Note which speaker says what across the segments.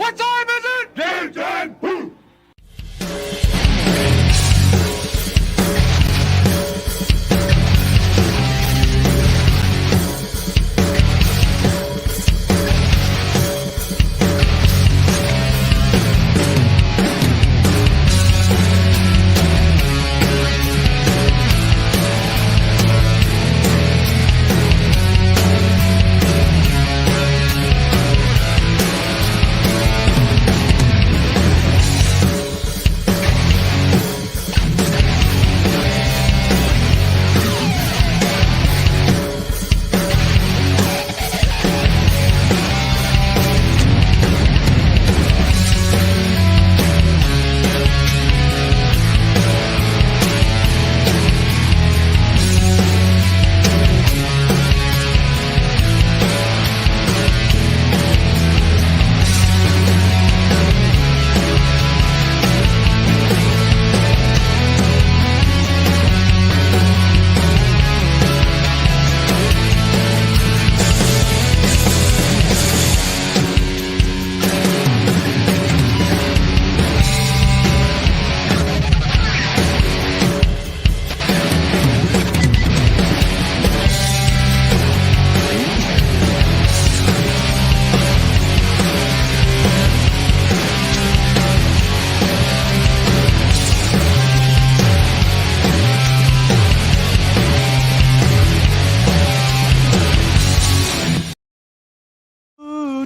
Speaker 1: What time is it?
Speaker 2: Game time! Woo!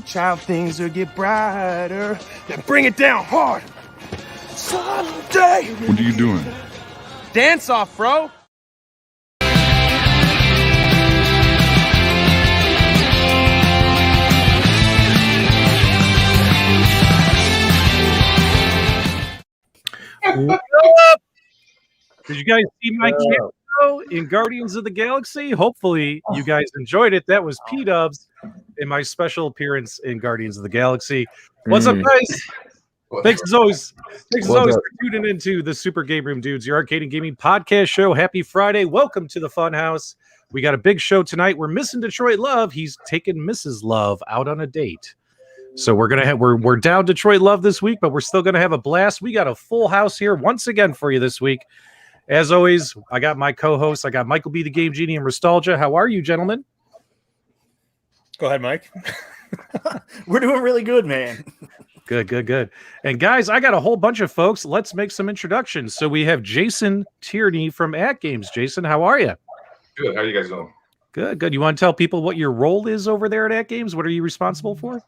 Speaker 3: Child, things will get brighter. Then bring it down hard. Someday.
Speaker 2: What are you doing?
Speaker 3: Dance off, bro.
Speaker 4: What up? Did you guys see my cameo in Guardians of the Galaxy? Hopefully you guys enjoyed it. That was PDubs in my special appearance in Guardians of the Galaxy. What's up, guys? Thanks as always for tuning into the Super Game Room Dudes, your arcade and gaming podcast show. Happy Friday. Welcome to the Funhouse. We got a big show tonight. We're missing Detroit Love. He's taking Mrs. Love out on a date. So we're gonna have we're down Detroit Love this week, but we're still gonna have a blast. We got a full house here once again for you this week. As always, I got my co-hosts. I got Michael B, the Game Genie, and Nostalgia. How are you, gentlemen?
Speaker 3: Go ahead, Mike. We're doing really good, man.
Speaker 4: Good. And guys, I got a whole bunch of folks. Let's make some introductions. So we have Jason Tierney from AtGames. Jason, how are you?
Speaker 2: Good. How are you guys doing?
Speaker 4: Good. You want to tell people what your role is over there at AtGames? What are you responsible for?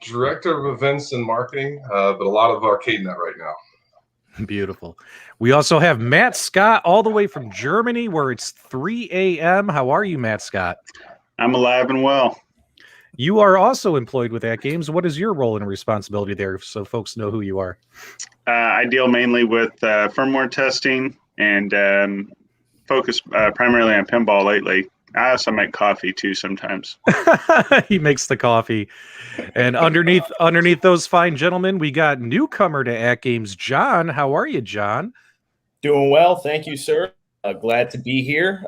Speaker 2: Director of events and marketing, but a lot of ArcadeNet right now.
Speaker 4: Beautiful. We also have Matt Scott all the way from Germany where it's 3 a.m. How are you, Matt Scott?
Speaker 5: I'm alive and well.
Speaker 4: You are also employed with AtGames. What is your role and responsibility there so folks know who you are?
Speaker 5: I deal mainly with firmware testing and focus primarily on pinball lately. I also make coffee too sometimes.
Speaker 4: He makes the coffee. And underneath those fine gentlemen, we got newcomer to AtGames, John. How are you, John?
Speaker 6: Doing well. Thank you, sir. Glad to be here.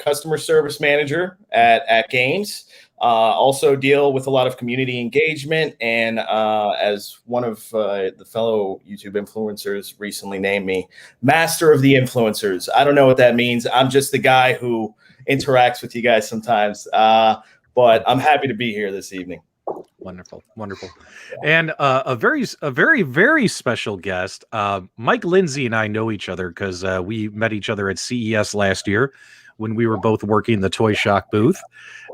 Speaker 6: Customer service manager at AtGames. Also deal with a lot of community engagement. And as one of the fellow YouTube influencers recently named me, master of the influencers. I don't know what that means. I'm just the guy who interacts with you guys sometimes. But I'm happy to be here this evening.
Speaker 4: Wonderful. And a very special guest. Mike Lindsay and I know each other because we met each other at CES last year when we were both working the Toy Shock booth.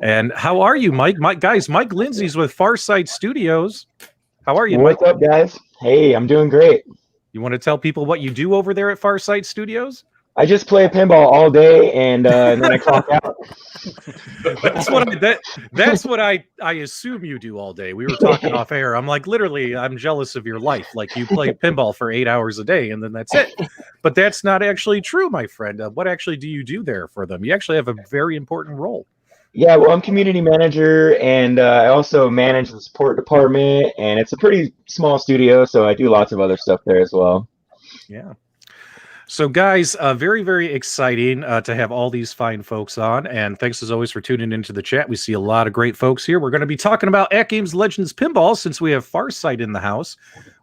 Speaker 4: And how are you, Mike? Mike Lindsay's with FarSight Studios. How are you, Mike?
Speaker 7: What's up, guys? Hey, I'm doing great.
Speaker 4: You want to tell people what you do over there at FarSight Studios?
Speaker 7: I just play pinball all day, and then I clock out.
Speaker 4: That's what I assume you do all day. We were talking off air. I'm like, literally, I'm jealous of your life. Like you play pinball for 8 hours a day, and then that's it. But that's not actually true, my friend. What actually do you do there for them? You actually have a very important role.
Speaker 7: Yeah, well, I'm community manager, and I also manage the support department, and it's a pretty small studio, so I do lots of other stuff there as well.
Speaker 4: Yeah. So, guys, very, very exciting to have all these fine folks on. And thanks, as always, for tuning into the chat. We see a lot of great folks here. We're going to be talking about AtGames Legends Pinball since we have FarSight in the house.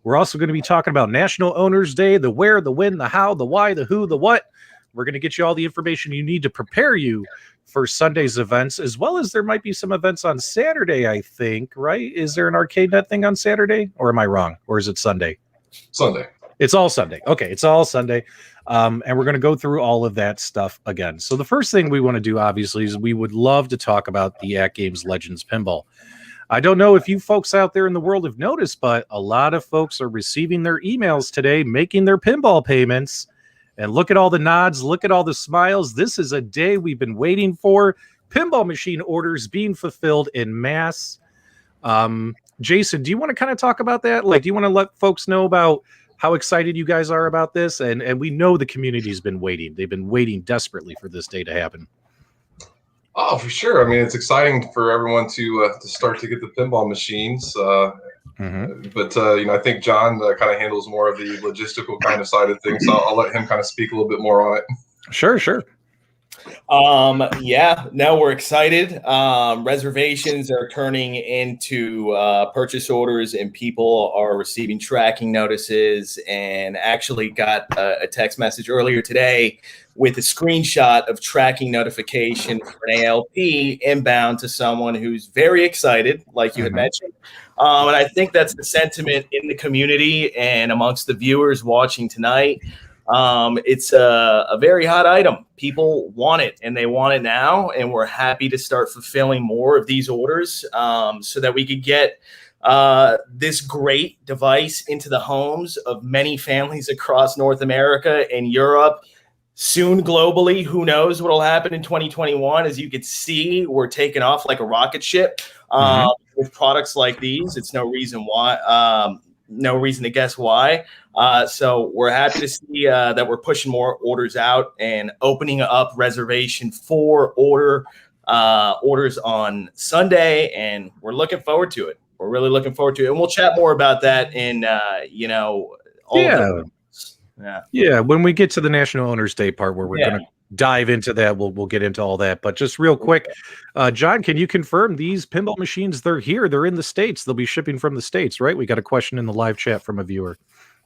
Speaker 4: We're also going to be talking about National Owners Day, the where, the when, the how, the why, the who, the what. We're going to get you all the information you need to prepare you for Sunday's events, as well as there might be some events on Saturday, I think, right? Is there an ArcadeNet thing on Saturday? Or am I wrong? Or is it Sunday?
Speaker 2: Sunday.
Speaker 4: It's all Sunday. Okay, it's all Sunday. And we're going to go through all of that stuff again. So the first thing we want to do, obviously, is we would love to talk about the AtGames Legends Pinball. I don't know if you folks out there in the world have noticed, but a lot of folks are receiving their emails today, making their pinball payments. And look at all the nods. Look at all the smiles. This is a day we've been waiting for. Pinball machine orders being fulfilled in mass. Jason, do you want to kind of talk about that? Like, do you want to let folks know about how excited you guys are about this? And we know the community's been waiting. They've been waiting desperately for this day to happen.
Speaker 2: Oh, for sure. I mean, it's exciting for everyone to start to get the pinball machines. But I think John kind of handles more of the logistical kind of side of things. So I'll let him kind of speak a little bit more on it.
Speaker 4: Sure.
Speaker 6: Yeah, now we're excited. Reservations are turning into purchase orders, and people are receiving tracking notices, and actually got a text message earlier today with a screenshot of tracking notification for an ALP inbound to someone who's very excited, like you had mentioned. And I think that's the sentiment in the community and amongst the viewers watching tonight. It's a very hot item. People want it, and they want it now, and we're happy to start fulfilling more of these orders so that we could get this great device into the homes of many families across North America and Europe, soon globally. Who knows what will happen in 2021? As you can see, we're taking off like a rocket ship with products like these. It's no reason why. No reason to guess why. So we're happy to see that we're pushing more orders out and opening up reservation for orders on Sunday, and we're looking forward to it. We're really looking forward to it, and we'll chat more about that in
Speaker 4: when we get to the National Owners Day part where we're going to dive into that, we'll get into all that. But just real quick, John, can you confirm these pinball machines? They're here. They're in the States. They'll be shipping from the States, right? We got a question in the live chat from a viewer.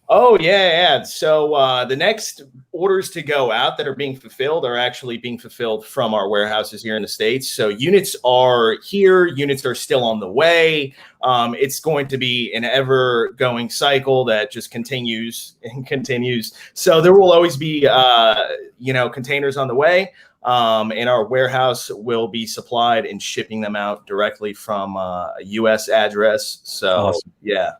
Speaker 6: Oh, yeah. So the next orders to go out that are being fulfilled are actually being fulfilled from our warehouses here in the States. So units are here. Units are still on the way. It's going to be an ever-going cycle that just continues and continues. So there will always be, containers on the way. And our warehouse will be supplied and shipping them out directly from a U.S. address. So,
Speaker 4: awesome.
Speaker 6: Yeah.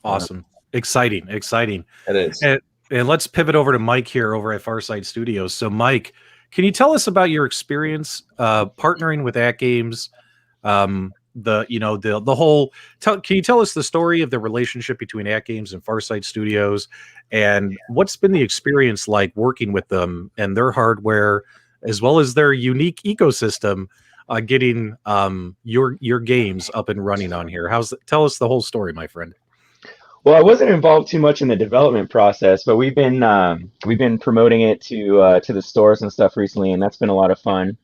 Speaker 4: Awesome. Exciting.
Speaker 6: It is.
Speaker 4: And let's pivot over to Mike here over at FarSight Studios. So, Mike, can you tell us about your experience partnering with AtGames? Can you tell us the story of the relationship between AtGames and FarSight Studios, and what's been the experience like working with them and their hardware, as well as their unique ecosystem, getting your games up and running on here? Tell us the whole story, my friend.
Speaker 7: Well, I wasn't involved too much in the development process, but we've been promoting it to the stores and stuff recently, and that's been a lot of fun.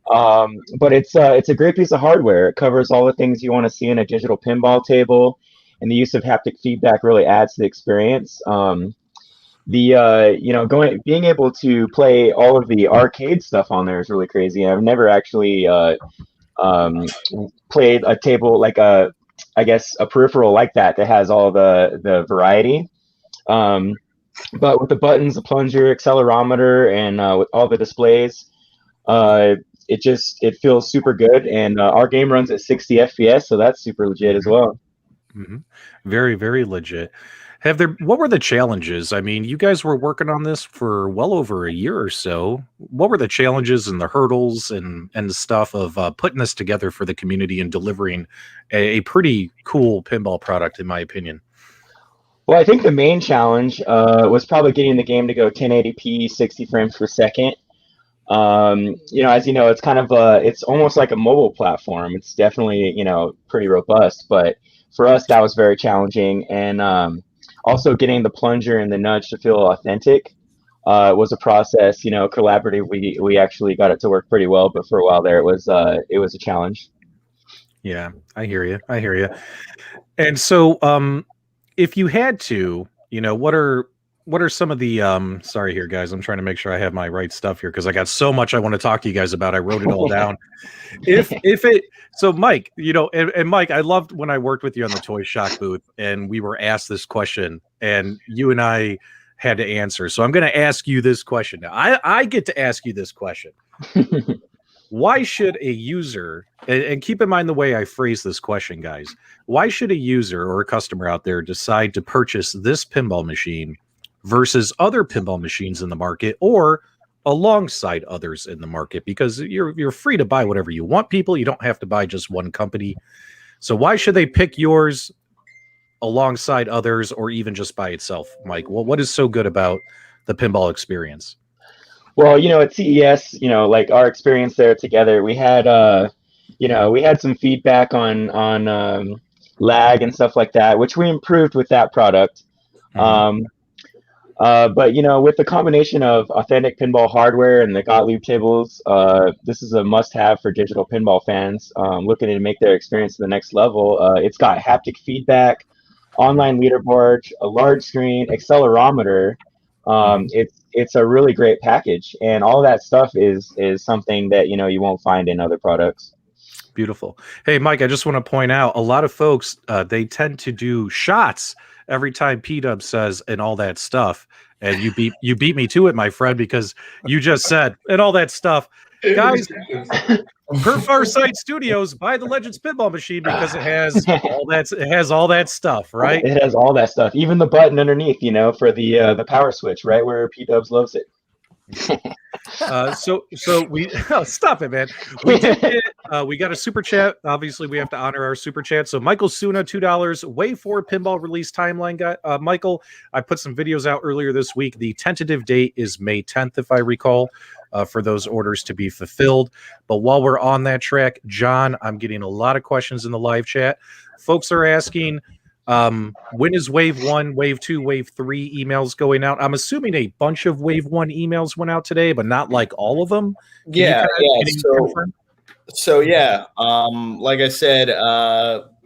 Speaker 7: But it's a great piece of hardware. It covers all the things you want to see in a digital pinball table, and the use of haptic feedback really adds to the experience. Being able to play all of the arcade stuff on there is really crazy. I've never actually played a table like a peripheral like that has all the variety. But with the buttons, the plunger, accelerometer, and with all the displays, it feels super good. And our game runs at 60 FPS, so that's super legit as well.
Speaker 4: Mm-hmm. Very, very legit. What were the challenges? I mean, you guys were working on this for well over a year or so. What were the challenges and the hurdles and the stuff of putting this together for the community and delivering a pretty cool pinball product, in my opinion?
Speaker 7: Well, I think the main challenge was probably getting the game to go 1080p, 60 frames per second. As you know, it's kind of it's almost like a mobile platform. It's definitely, pretty robust, but for us, that was very challenging. And also getting the plunger and the nudge to feel authentic. was a process, collaborative. We actually got it to work pretty well, but for a while there, it was a challenge.
Speaker 4: Yeah, I hear you. I hear you. And so, if you had to, what are some of the sorry here, guys, I'm trying to make sure I have my right stuff here because I got so much I want to talk to you guys about. I wrote it all down. So Mike, and Mike, I loved when I worked with you on the Toy Shock booth and we were asked this question and you and I had to answer. So I'm going to ask you this question now. I get to ask you this question. Why should a user, and keep in mind the way I phrase this question, guys, why should a user or a customer out there decide to purchase this pinball machine versus other pinball machines in the market or alongside others in the market? Because you're free to buy whatever you want, people. You don't have to buy just one company. So why should they pick yours alongside others or even just by itself, Mike? Well, what is so good about the pinball experience?
Speaker 7: Well, at CES, like our experience there together, we had, we had some feedback on lag and stuff like that, which we improved with that product.
Speaker 4: Mm-hmm.
Speaker 7: But with the combination of authentic pinball hardware and the Gottlieb tables, this is a must-have for digital pinball fans looking to make their experience to the next level. It's got haptic feedback, online leaderboard, a large screen, accelerometer. It's a really great package, and all that stuff is something that you won't find in other products.
Speaker 4: Beautiful. Hey, Mike, I just want to point out a lot of folks they tend to do shots every time PDubs says and all that stuff, and you beat me to it, my friend, because you just said and all that stuff, guys. Per FarSight Studios, buy the Legends pinball machine because it has all that stuff, right?
Speaker 7: It has all that stuff, even the button underneath, for the power switch, right where PDubs loves it.
Speaker 4: So we stop it, man. We did get, we got a super chat. Obviously, we have to honor our super chat. So Michael Suna, $2. Wave 4 pinball release timeline, guy. Michael, I put some videos out earlier this week. The tentative date is May 10th, if I recall, for those orders to be fulfilled. But while we're on that track, John, I'm getting a lot of questions in the live chat. Folks are asking, when is Wave 1, Wave 2, Wave 3 emails going out? I'm assuming a bunch of Wave 1 emails went out today, but not like all of them.
Speaker 6: So like I said,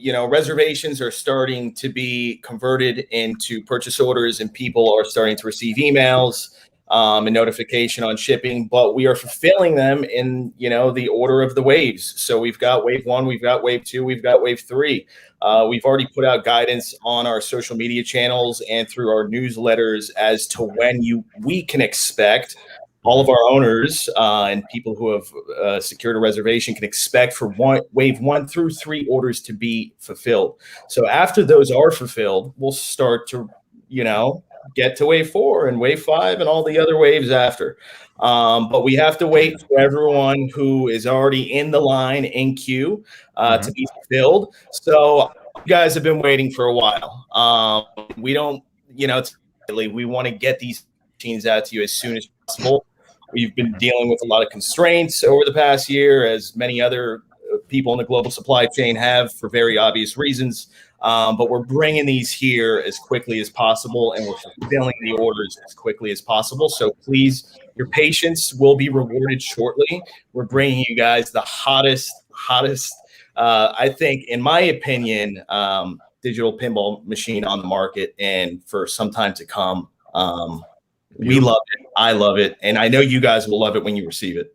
Speaker 6: reservations are starting to be converted into purchase orders, and people are starting to receive emails and notification on shipping, but we are fulfilling them in, the order of the waves. So we've got Wave 1, we've got Wave 2, we've got Wave 3. We've already put out guidance on our social media channels and through our newsletters as to when we can expect all of our owners and people who have secured a reservation can expect for Wave 1 through 3 orders to be fulfilled. So after those are fulfilled, we'll start to, get to Wave 4 and Wave 5 and all the other waves after. But we have to wait for everyone who is already in the line in queue to be fulfilled. So you guys have been waiting for a while. We don't, we want to get these machines out to you as soon as possible. We've been dealing with a lot of constraints over the past year, as many other people in the global supply chain have, for very obvious reasons. But we're bringing these here as quickly as possible, and we're fulfilling the orders as quickly as possible. So please, your patience will be rewarded shortly. We're bringing you guys the hottest, I think, in my opinion, digital pinball machine on the market, and for some time to come. We love it. I love it, and I know you guys will love it when you receive it.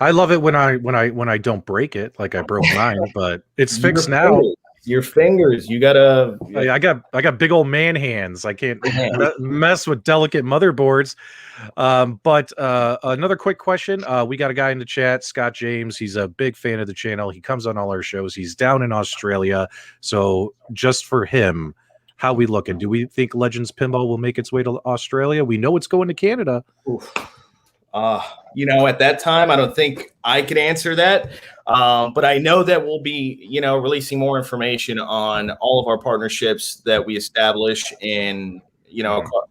Speaker 4: I love it when I don't break it, like I broke mine, but it's fixed now.
Speaker 6: Your fingers, you gotta.
Speaker 4: I got big old man hands. I can't mess with delicate motherboards. But another quick question. We got a guy in the chat, Scott James. He's a big fan of the channel. He comes on all our shows. He's down in Australia. So just for him, how we looking? Do we think Legends Pinball will make its way to Australia? We know it's going to Canada.
Speaker 6: Oof. At that time, I don't think I could answer that. But I know that we'll be, releasing more information on all of our partnerships that we establish in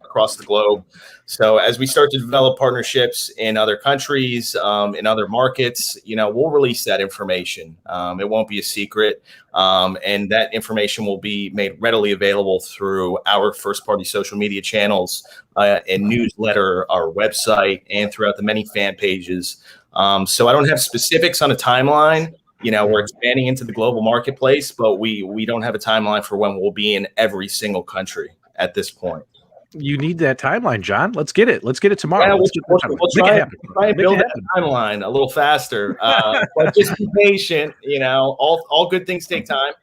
Speaker 6: across the globe. So as we start to develop partnerships in other countries, in other markets, we'll release that information. It won't be a secret. And that information will be made readily available through our first-party social media channels, and newsletter, our website, and throughout the many fan pages. So I don't have specifics on a timeline. We're expanding into the global marketplace, but we don't have a timeline for when we'll be in every single country at this point.
Speaker 4: You need that timeline, John. Let's get it. Let's get it tomorrow.
Speaker 6: Yeah, we'll try and build that timeline a little faster. But just be patient. All good things take time.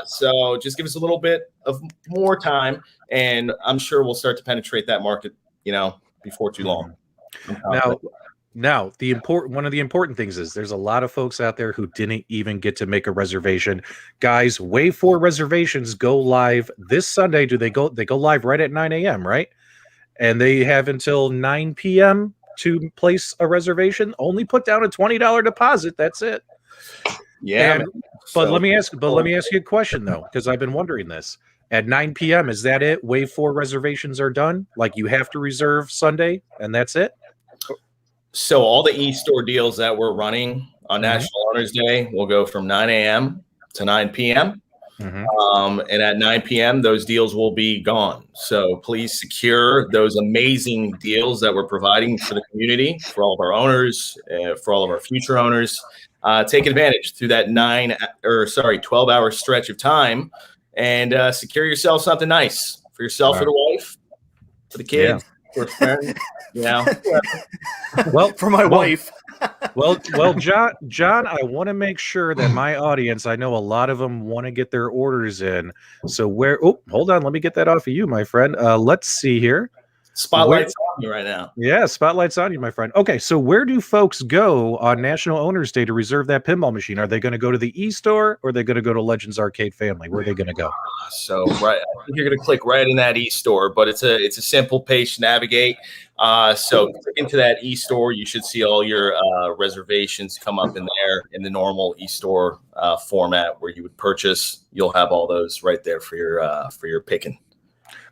Speaker 6: So just give us a little bit of more time, and I'm sure we'll start to penetrate that market, before too long.
Speaker 4: Now, one of the important things is there's a lot of folks out there who didn't even get to make a reservation. Guys, Wave 4 reservations go live this Sunday. They go live right at 9 a.m., right? And they have until 9 p.m. to place a reservation. Only put down a $20 deposit. That's it.
Speaker 6: Yeah.
Speaker 4: But let me ask you a question though, because I've been wondering this. At 9 p.m., is that it? Wave 4 reservations are done? Like you have to reserve Sunday and that's it?
Speaker 6: So all the e-store deals that we're running on National Owners Day will go from 9 a.m. to 9 p.m. And at 9 p.m., those deals will be gone. So please secure those amazing deals that we're providing for the community, for all of our owners, for all of our future owners. Take advantage through that 12-hour stretch of time, and secure yourself something nice for yourself, for the wife, for the kids, for friends.
Speaker 3: Well, for my wife.
Speaker 4: Well, John, I want to make sure that my audience, I know a lot of them want to get their orders in. So hold on, let me get that off of you, my friend. Let's see here.
Speaker 6: Spotlight's on you right now.
Speaker 4: Yeah, spotlight's on you, my friend. Okay, so where do folks go on National Owners Day to reserve that pinball machine? Are they going to go to the e-store, or are they going to go to Legends Arcade Family? Where are they going to go?
Speaker 6: So I think you're going to click right in that e-store, but it's a simple page to navigate. So click into that e-store. You should see all your reservations come up in there in the normal e-store format where you would purchase. You'll have all those right there for your picking.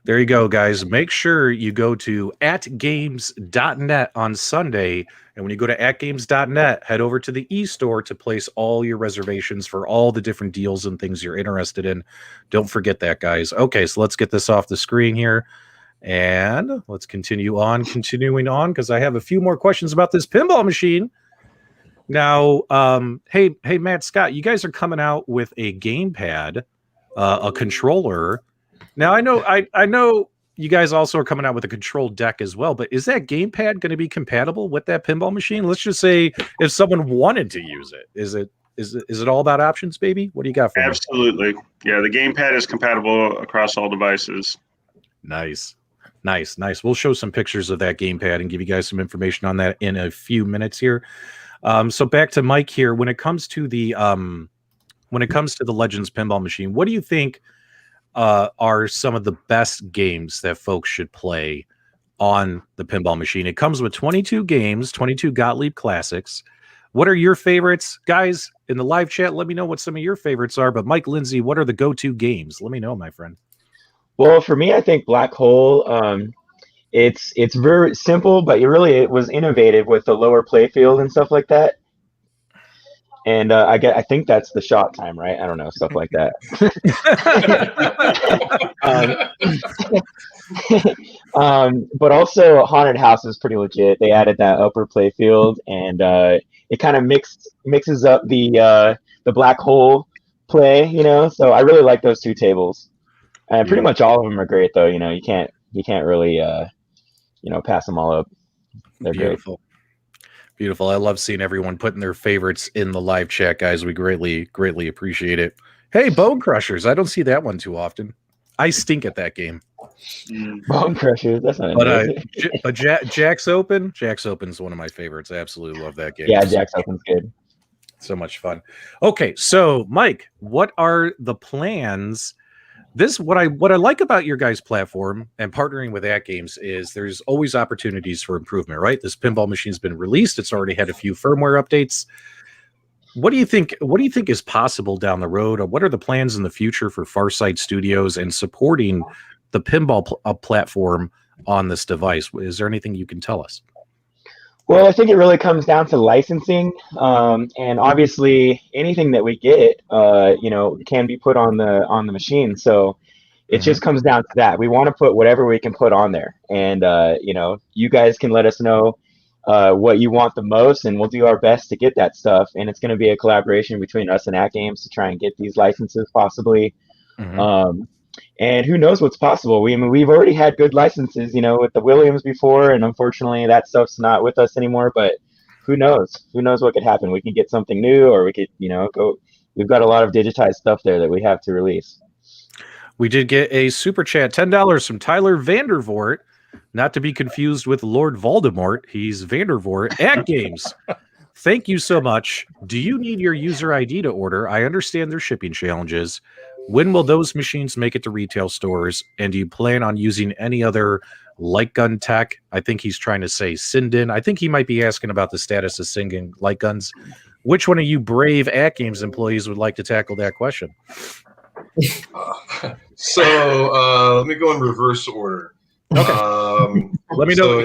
Speaker 4: There you go, guys. Make sure you go to AtGames.net on Sunday. And when you go to AtGames.net, head over to the e-store to place all your reservations for all the different deals and things you're interested in. Don't forget that, guys. Okay, so let's get this off the screen here. And let's continuing on, because I have a few more questions about this pinball machine. Now, hey, Matt Scott, you guys are coming out with a gamepad, a controller. Now, I know you guys also are coming out with a control deck as well, but is that gamepad going to be compatible with that pinball machine? Let's just say if someone wanted to use it, is it all about options, baby? What do you got for me?
Speaker 5: Absolutely. Yeah, the gamepad is compatible across all devices.
Speaker 4: Nice. We'll show some pictures of that gamepad and give you guys some information on that in a few minutes here. So back to Mike here. When it comes to the Legends pinball machine, what do you think are some of the best games that folks should play on the pinball machine? It comes with 22 games, 22 Gottlieb classics. What are your favorites? Guys, in the live chat, let me know what some of your favorites are. But Mike Lindsay, what are the go-to games? Let me know, my friend.
Speaker 7: Well, for me, I think Black Hole, it's very simple, but it was innovative with the lower playfield and stuff like that. And I think that's the shot time, right? I don't know, stuff like that. But also Haunted House is pretty legit. They added that upper playfield, and it kind of mixes up the Black Hole play, So I really like those two tables. And pretty much all of them are great, though. You can't really pass them all up. They're
Speaker 4: beautiful.
Speaker 7: Great.
Speaker 4: Beautiful. I love seeing everyone putting their favorites in the live chat, guys. We greatly appreciate it. Hey, Bone Crushers. I don't see that one too often. I stink at that game.
Speaker 7: Bone Crushers. That's not
Speaker 4: but Jack's Open. Jack's Open's one of my favorites. I absolutely love that game.
Speaker 7: Yeah, Jack's Open's good.
Speaker 4: So much fun. Okay, so Mike, what are the plans? What I like about your guys' platform and partnering with AtGames is there's always opportunities for improvement, right? This pinball machine's been released. It's already had a few firmware updates. What do you think is possible down the road? Or what are the plans in the future for FarSight Studios and supporting the pinball platform on this device? Is there anything you can tell us?
Speaker 7: Well, I think it really comes down to licensing, and obviously anything that we get, can be put on the machine. So it just comes down to that. We want to put whatever we can put on there, and you guys can let us know what you want the most, and we'll do our best to get that stuff. And it's going to be a collaboration between us and AtGames to try and get these licenses, possibly. And who knows what's possible? We've already had good licenses, with the Williams before, and unfortunately that stuff's not with us anymore. But who knows? Who knows what could happen? We can get something new, or we could, go. We've got a lot of digitized stuff there that we have to release.
Speaker 4: We did get a super chat, $10 from Tyler Vandervoort, not to be confused with Lord Voldemort. He's Vandervoort at Games. Thank you so much. Do you need your user ID to order? I understand there's shipping challenges. When will those machines make it to retail stores? And do you plan on using any other light gun tech? I think he's trying to say Sinden. I think he might be asking about the status of Sinden light guns. Which one of you brave AtGames employees would like to tackle that question?
Speaker 2: So let me go in reverse order.
Speaker 4: Okay. Let me know.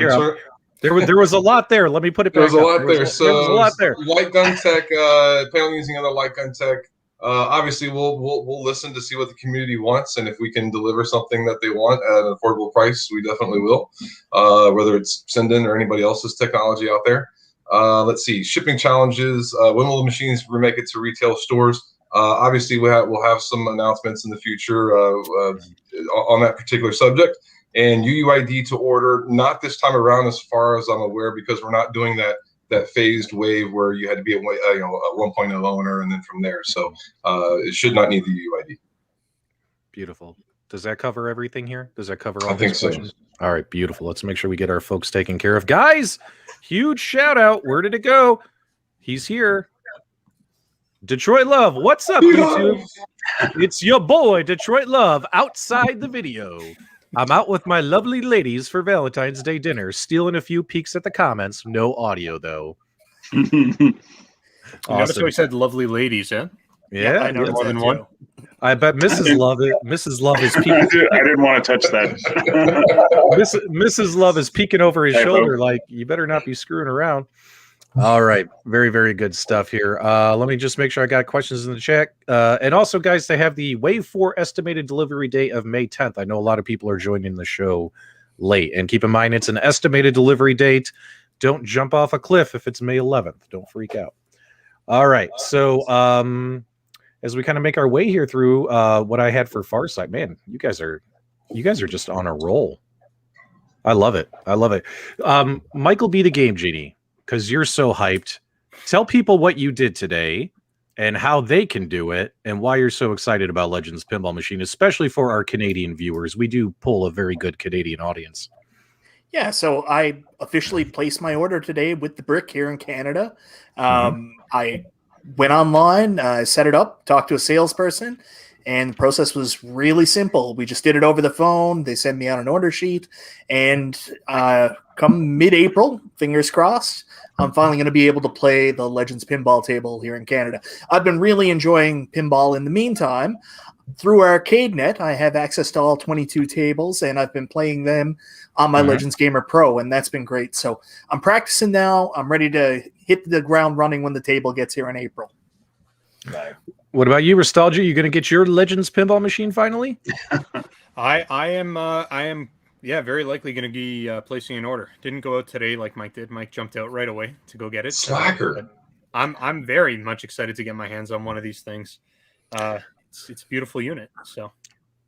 Speaker 4: There was a lot there. Let me put it back.
Speaker 2: There was a lot there.
Speaker 4: So
Speaker 2: light gun tech, plan on using other light gun tech. Obviously, we'll listen to see what the community wants, and if we can deliver something that they want at an affordable price, we definitely will. Whether it's Sinden or anybody else's technology out there. Let's see, shipping challenges. When will the machines make it to retail stores? Obviously, we'll have some announcements in the future on that particular subject. And UUID to order, not this time around, as far as I'm aware, because we're not doing that phased wave where you had to be a 1.0 owner and then from there. So it should not need the UUID.
Speaker 4: Beautiful. Does that cover everything here? Does that cover all?
Speaker 2: I think so.
Speaker 4: All right, beautiful. Let's make sure we get our folks taken care of. Guys, huge shout out. Where did it go? He's here. Detroit Love, what's up, YouTube? It's your boy, Detroit Love, outside the video. I'm out with my lovely ladies for Valentine's Day dinner, stealing a few peeks at the comments. No audio, though.
Speaker 1: Awesome. Notice how he said lovely ladies, huh?
Speaker 4: Yeah,
Speaker 1: I know more than one.
Speaker 4: I bet Mrs. Love is peeking.
Speaker 5: I didn't want to touch that.
Speaker 4: Mrs. Love is peeking over his shoulder like, you better not be screwing around. All right. Very, very good stuff here. Let me just make sure I got questions in the chat. And also, guys, they have the Wave 4 estimated delivery date of May 10th. I know a lot of people are joining the show late. And keep in mind, it's an estimated delivery date. Don't jump off a cliff if it's May 11th. Don't freak out. All right. So as we kind of make our way here through what I had for FarSight, man, you guys are just on a roll. I love it. I love it. Michael B. the Game Genie, because you're so hyped. Tell people what you did today and how they can do it and why you're so excited about Legends Pinball Machine, especially for our Canadian viewers. We do pull a very good Canadian audience.
Speaker 8: Yeah, so I officially placed my order today with the Brick here in Canada. I went online, set it up, talked to a salesperson, and the process was really simple. We just did it over the phone. They sent me out an order sheet, and come mid-April, fingers crossed, I'm finally going to be able to play the Legends Pinball table here in Canada. I've been really enjoying pinball in the meantime. Through ArcadeNet, I have access to all 22 tables, and I've been playing them on my Legends Gamer Pro, and that's been great. So I'm practicing now. I'm ready to hit the ground running when the table gets here in April.
Speaker 4: What about you, Nostalgia? You going to get your Legends Pinball Machine finally?
Speaker 1: I am very likely going to be placing an order. Didn't go out today like Mike did. Mike jumped out right away to go get it.
Speaker 2: Slacker.
Speaker 1: I'm very much excited to get my hands on one of these things. It's a beautiful unit. So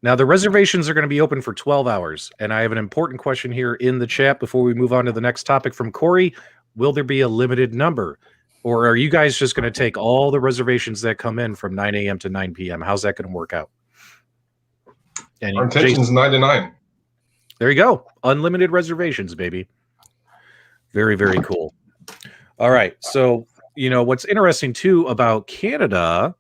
Speaker 4: now the reservations are going to be open for 12 hours. And I have an important question here in the chat before we move on to the next topic from Corey. Will there be a limited number? Or are you guys just going to take all the reservations that come in from 9 a.m. to 9 p.m.? How's that going to work out? And
Speaker 2: our intention's 9 to 9.
Speaker 4: There you go. Unlimited reservations, baby. Very, very cool. All right. So, what's interesting, too, about Canada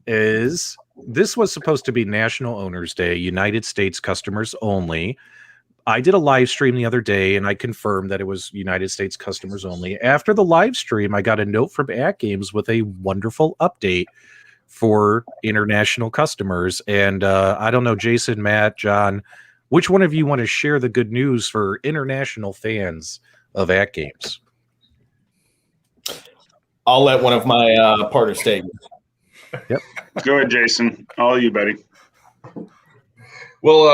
Speaker 4: is this was supposed to be National Owners Day, United States customers only. I did a live stream the other day, and I confirmed that it was United States customers only. After the live stream, I got a note from AtGames with a wonderful update for international customers. And I don't know, Jason, Matt, John, which one of you want to share the good news for international fans of AtGames?
Speaker 6: I'll let one of my partners take it.
Speaker 4: Yep.
Speaker 5: Go ahead, Jason. All you, buddy.
Speaker 2: Well,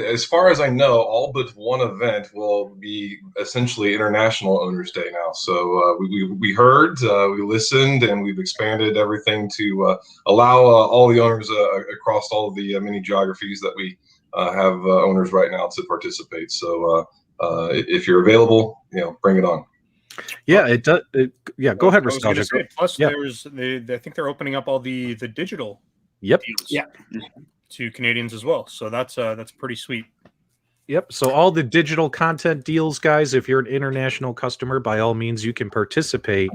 Speaker 2: as far as I know, all but one event will be essentially International Owners Day now. So we heard, we listened, and we've expanded everything to allow all the owners across all of the many geographies that we have owners right now to participate. So if you're available, bring it on.
Speaker 4: Yeah, it does. Yeah, go ahead, Nostalgia.
Speaker 1: Plus, I think they're opening up all the digital
Speaker 4: deals.
Speaker 8: Yeah.
Speaker 1: To Canadians as well. So that's pretty sweet.
Speaker 4: Yep. So all the digital content deals, guys, if you're an international customer, by all means, you can participate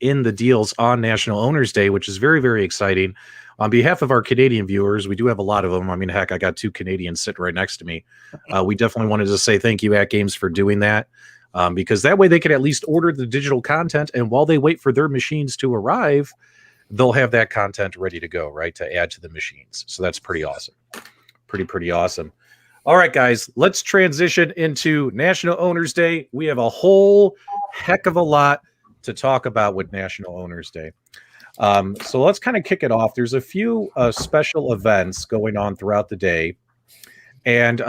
Speaker 4: in the deals on National Owners Day, which is very, very exciting. On behalf of our Canadian viewers, we do have a lot of them. I mean, heck, I got 2 Canadians sitting right next to me. We definitely wanted to say thank you, AtGames, for doing that, because that way they could at least order the digital content, and while they wait for their machines to arrive, they'll have that content ready to go, right, to add to the machines. So that's pretty awesome. Pretty awesome. All right, guys, let's transition into National Owners Day. We have a whole heck of a lot to talk about with National Owners Day. So let's kind of kick it off. There's a few special events going on throughout the day. And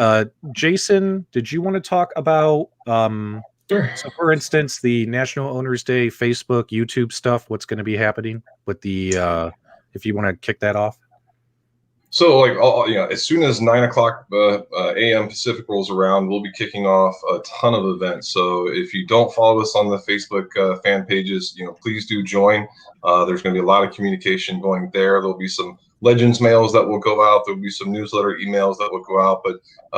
Speaker 4: Jason, did you want to talk about
Speaker 2: Sure.
Speaker 4: So, for instance, the National Owners Day Facebook, YouTube stuff, what's going to be happening with the, if you want to kick that off?
Speaker 2: So, as soon as 9 o'clock a.m. Pacific rolls around, we'll be kicking off a ton of events. So, if you don't follow us on the Facebook fan pages, please do join. There's going to be a lot of communication going there. There'll be some Legends mails that will go out. There'll be some newsletter emails that will go out. But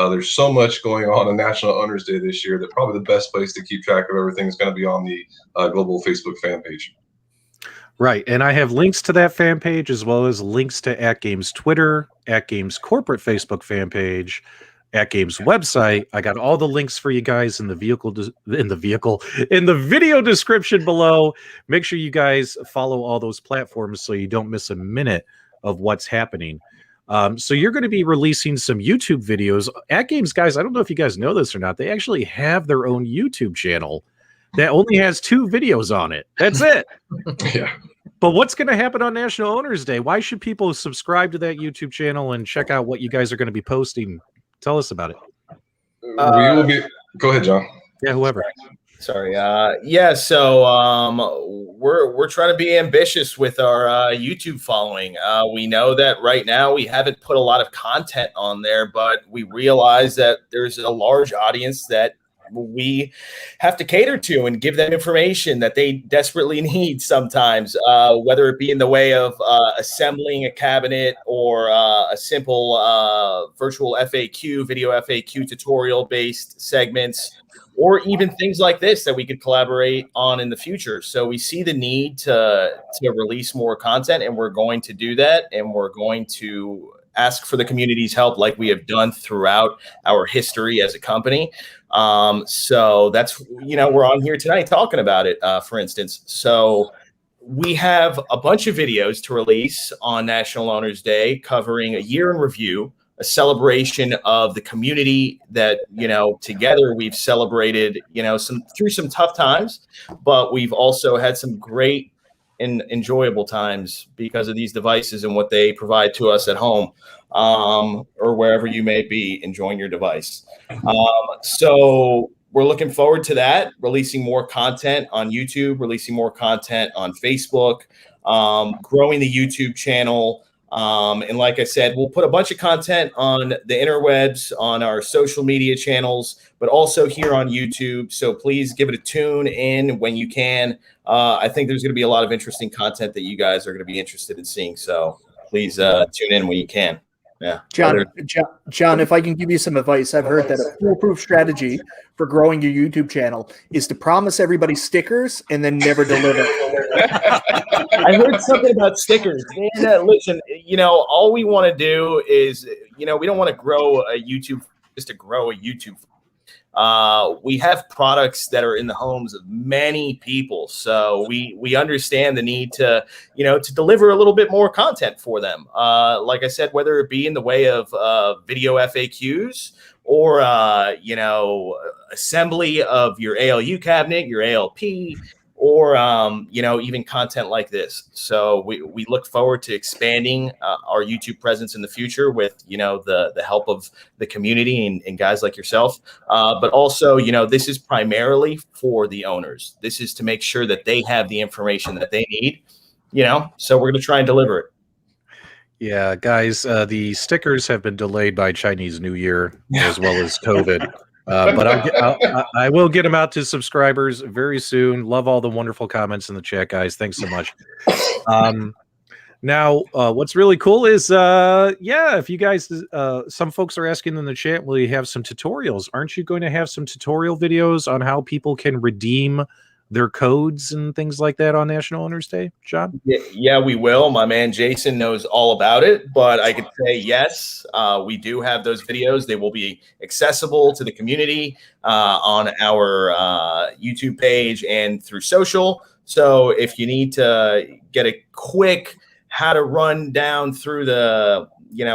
Speaker 2: there's so much going on National Owners Day this year that probably the best place to keep track of everything is going to be on the global Facebook fan page.
Speaker 4: Right. And I have links to that fan page, as well as links to AtGames Twitter, AtGames corporate Facebook fan page, AtGames website. I got all the links for you guys in the video description below. Make sure you guys follow all those platforms so you don't miss a minute of what's happening. So you're going to be releasing some YouTube videos. AtGames, guys, I don't know if you guys know this or not. They actually have their own YouTube channel that only has 2 videos on it. That's it.
Speaker 2: Yeah.
Speaker 4: But what's going to happen on National Owners Day? Why should people subscribe to that YouTube channel and check out what you guys are going to be posting? Tell us about it.
Speaker 2: We will be. Go ahead, John.
Speaker 4: Yeah, whoever.
Speaker 6: Sorry. So we're trying to be ambitious with our YouTube following. We know that right now we haven't put a lot of content on there, but we realize that there's a large audience that we have to cater to and give them information that they desperately need sometimes, whether it be in the way of assembling a cabinet or a simple virtual FAQ, video FAQ tutorial based segments, or even things like this that we could collaborate on in the future. So we see the need to release more content, and we're going to do that, and we're going to ask for the community's help like we have done throughout our history as a company. So that's, we're on here tonight talking about it, for instance. So we have a bunch of videos to release on National Owners Day covering a year in review, a celebration of the community that, together we've celebrated, through some tough times, but we've also had some great and enjoyable times because of these devices and what they provide to us at home, or wherever you may be enjoying your device. So we're looking forward to that, releasing more content on YouTube, releasing more content on Facebook, growing the YouTube channel. And like I said, we'll put a bunch of content on the interwebs, on our social media channels, but also here on YouTube. So please give it a tune in when you can. I think there's going to be a lot of interesting content that you guys are going to be interested in seeing. So please tune in when you can. Yeah,
Speaker 8: John, if I can give you some advice, I've heard that a foolproof strategy for growing your YouTube channel is to promise everybody stickers and then never deliver.
Speaker 6: I heard something about stickers. Man, listen, all we want to do is, we don't want to grow a YouTube just to grow a YouTube. We have products that are in the homes of many people, so we understand the need to to deliver a little bit more content for them. Like I said, whether it be in the way of video FAQs or assembly of your ALU cabinet, your ALP, or even content like this. So we look forward to expanding our YouTube presence in the future with the help of the community and guys like yourself. But also, this is primarily for the owners. This is to make sure that they have the information that they need. So we're going to try and deliver it.
Speaker 4: Yeah, guys, the stickers have been delayed by Chinese New Year as well as COVID. But I will get them out to subscribers very soon. Love all the wonderful comments in the chat, guys. Thanks so much. Now, what's really cool is, if you guys, some folks are asking in the chat, will you have some tutorials? Aren't you going to have some tutorial videos on how people can redeem their codes and things like that on National Owners Day, John?
Speaker 6: Yeah, we will. My man Jason knows all about it, but I could say yes, we do have those videos. They will be accessible to the community on our YouTube page and through social. So if you need to get a quick how to run down through the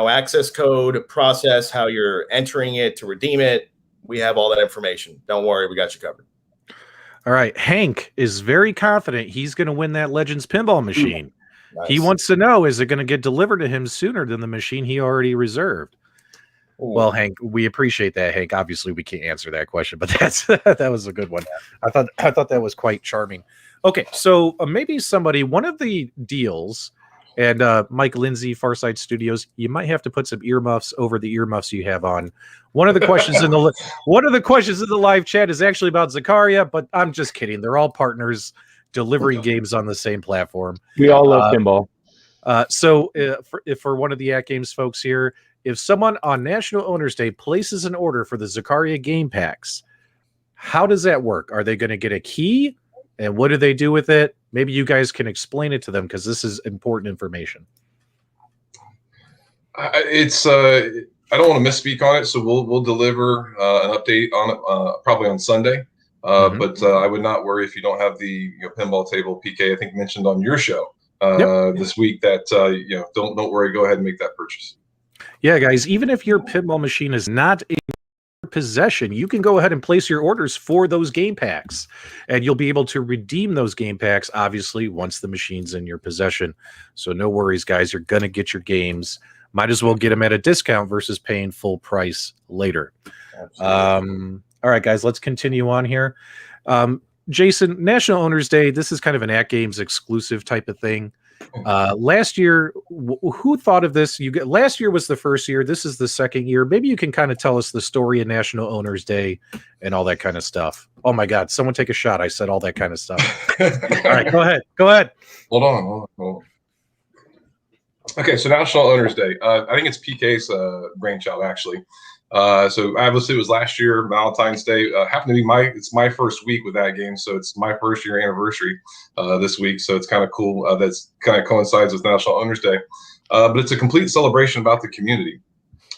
Speaker 6: access code process, how you're entering it to redeem it, we have all that information. Don't worry, we got you covered.
Speaker 4: All right. Hank is very confident he's going to win that Legends pinball machine.
Speaker 6: Nice.
Speaker 4: He wants to know, is it going to get delivered to him sooner than the machine he already reserved? Ooh. Well, Hank, we appreciate that, Hank. Obviously, we can't answer that question, but that was a good one. I thought that was quite charming. Okay, so maybe one of the deals, and Mike Lindsay, FarSight Studios, you might have to put some earmuffs over the earmuffs you have on. One of the questions in the live chat is actually about Zakaria, but I'm just kidding. They're all partners delivering games on the same platform.
Speaker 7: We all love pinball.
Speaker 4: So for one of the AtGames folks here, if someone on National Owners Day places an order for the Zakaria game packs, how does that work? Are they going to get a key? And what do they do with it? Maybe you guys can explain it to them, because this is important information.
Speaker 2: I don't want to misspeak on it, so we'll deliver an update on it probably on Sunday. But I would not worry if you don't have the pinball table. PK, I think, mentioned on your show this week that don't worry, go ahead and make that purchase.
Speaker 4: Yeah, guys, even if your pinball machine is not in your possession, you can go ahead and place your orders for those game packs, and you'll be able to redeem those game packs, obviously, once the machine's in your possession. So no worries, guys. You're going to get your games. Might as well get them at a discount versus paying full price later. All right, guys, let's continue on here. Jason, National Owners Day, this is kind of an AtGames exclusive type of thing. Last year, who thought of this? Last year was the first year. This is the second year. Maybe you can kind of tell us the story of National Owners Day and all that kind of stuff. Oh my God, someone take a shot. I said all that kind of stuff. All right, go ahead.
Speaker 2: Hold on. Okay, so National Owners Day. I think it's PK's brainchild, actually. So obviously it was last year, Valentine's Day. Happened to be it's my first week with that game, so it's my first year anniversary this week. So it's kind of cool. That's kind of coincides with National Owners Day. But it's a complete celebration about the community.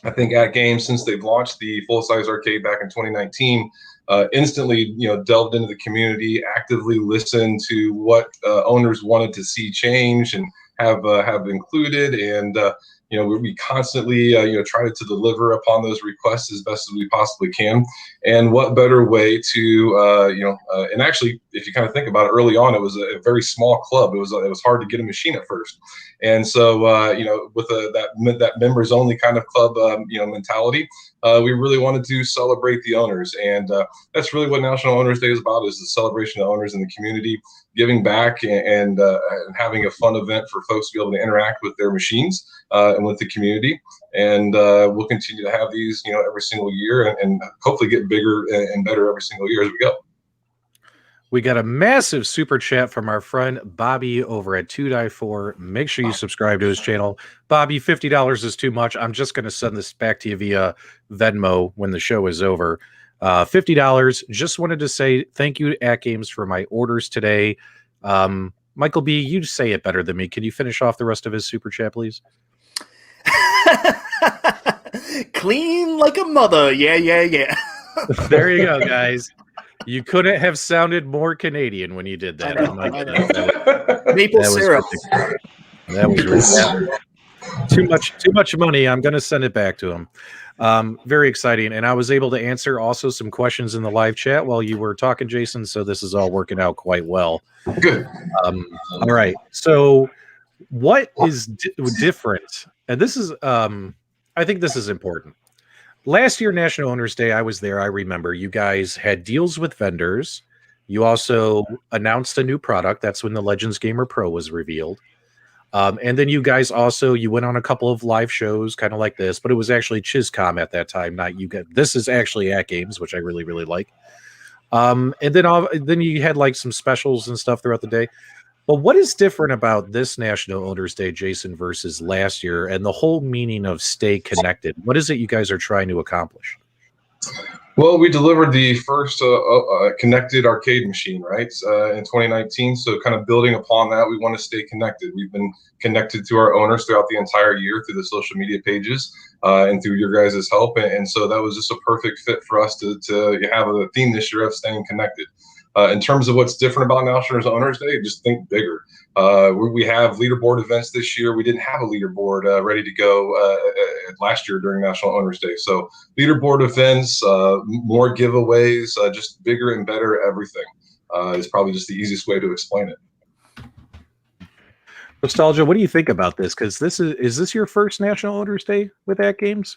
Speaker 2: I think AtGames, since they've launched the full-size arcade back in 2019, instantly delved into the community, actively listened to what owners wanted to see change and have included, and we constantly try to deliver upon those requests as best as we possibly can. And what better way to and actually, if you kind of think about it, early on it was a very small club. It was hard to get a machine at first, and so with that members only kind of club mentality, we really wanted to celebrate the owners, and that's really what National Owners Day is about: is the celebration of owners in the community, giving back, and having a fun event for folks to be able to interact with their machines and with the community. And we'll continue to have these, every single year, and hopefully get bigger and better every single year as we go.
Speaker 4: We got a massive super chat from our friend Bobby over at 2Die4. Make sure you subscribe to his channel. Bobby, $50 is too much. I'm just going to send this back to you via Venmo when the show is over. $50. Just wanted to say thank you to AtGames for my orders today. Michael B., you say it better than me. Can you finish off the rest of his super chat, please?
Speaker 8: Clean like a mother. Yeah.
Speaker 4: There you go, guys. You couldn't have sounded more Canadian when you did that.
Speaker 8: Maple syrup.
Speaker 4: That was really Too much money. I'm going to send it back to him. Very exciting. And I was able to answer also some questions in the live chat while you were talking, Jason. So this is all working out quite well.
Speaker 2: Good.
Speaker 4: All right. So what is different? And this is, I think this is important. Last year, National Owners Day, I was there. I remember you guys had deals with vendors. You also announced a new product. That's when the Legends Gamer Pro was revealed. And then you guys also, you went on a couple of live shows, kind of like this, but it was actually ChizCom at that time, not you guys. This is actually AtGames, which I really, really like. And then you had like some specials and stuff throughout the day. But what is different about this National Owners Day, Jason, versus last year, and the whole meaning of stay connected? What is it you guys are trying to accomplish?
Speaker 2: Well, we delivered the first connected arcade machine, right, in 2019. So kind of building upon that, we want to stay connected. We've been connected to our owners throughout the entire year through the social media pages and through your guys' help. And so that was just a perfect fit for us to have a theme this year of staying connected. In terms of what's different about National Owners Day, just think bigger. We have leaderboard events this year. We didn't have a leaderboard ready to go last year during National Owners Day. So leaderboard events, more giveaways, just bigger and better everything is probably just the easiest way to explain it.
Speaker 4: Nostalgia, what do you think about this? Because is this your first National Owners Day with AtGames?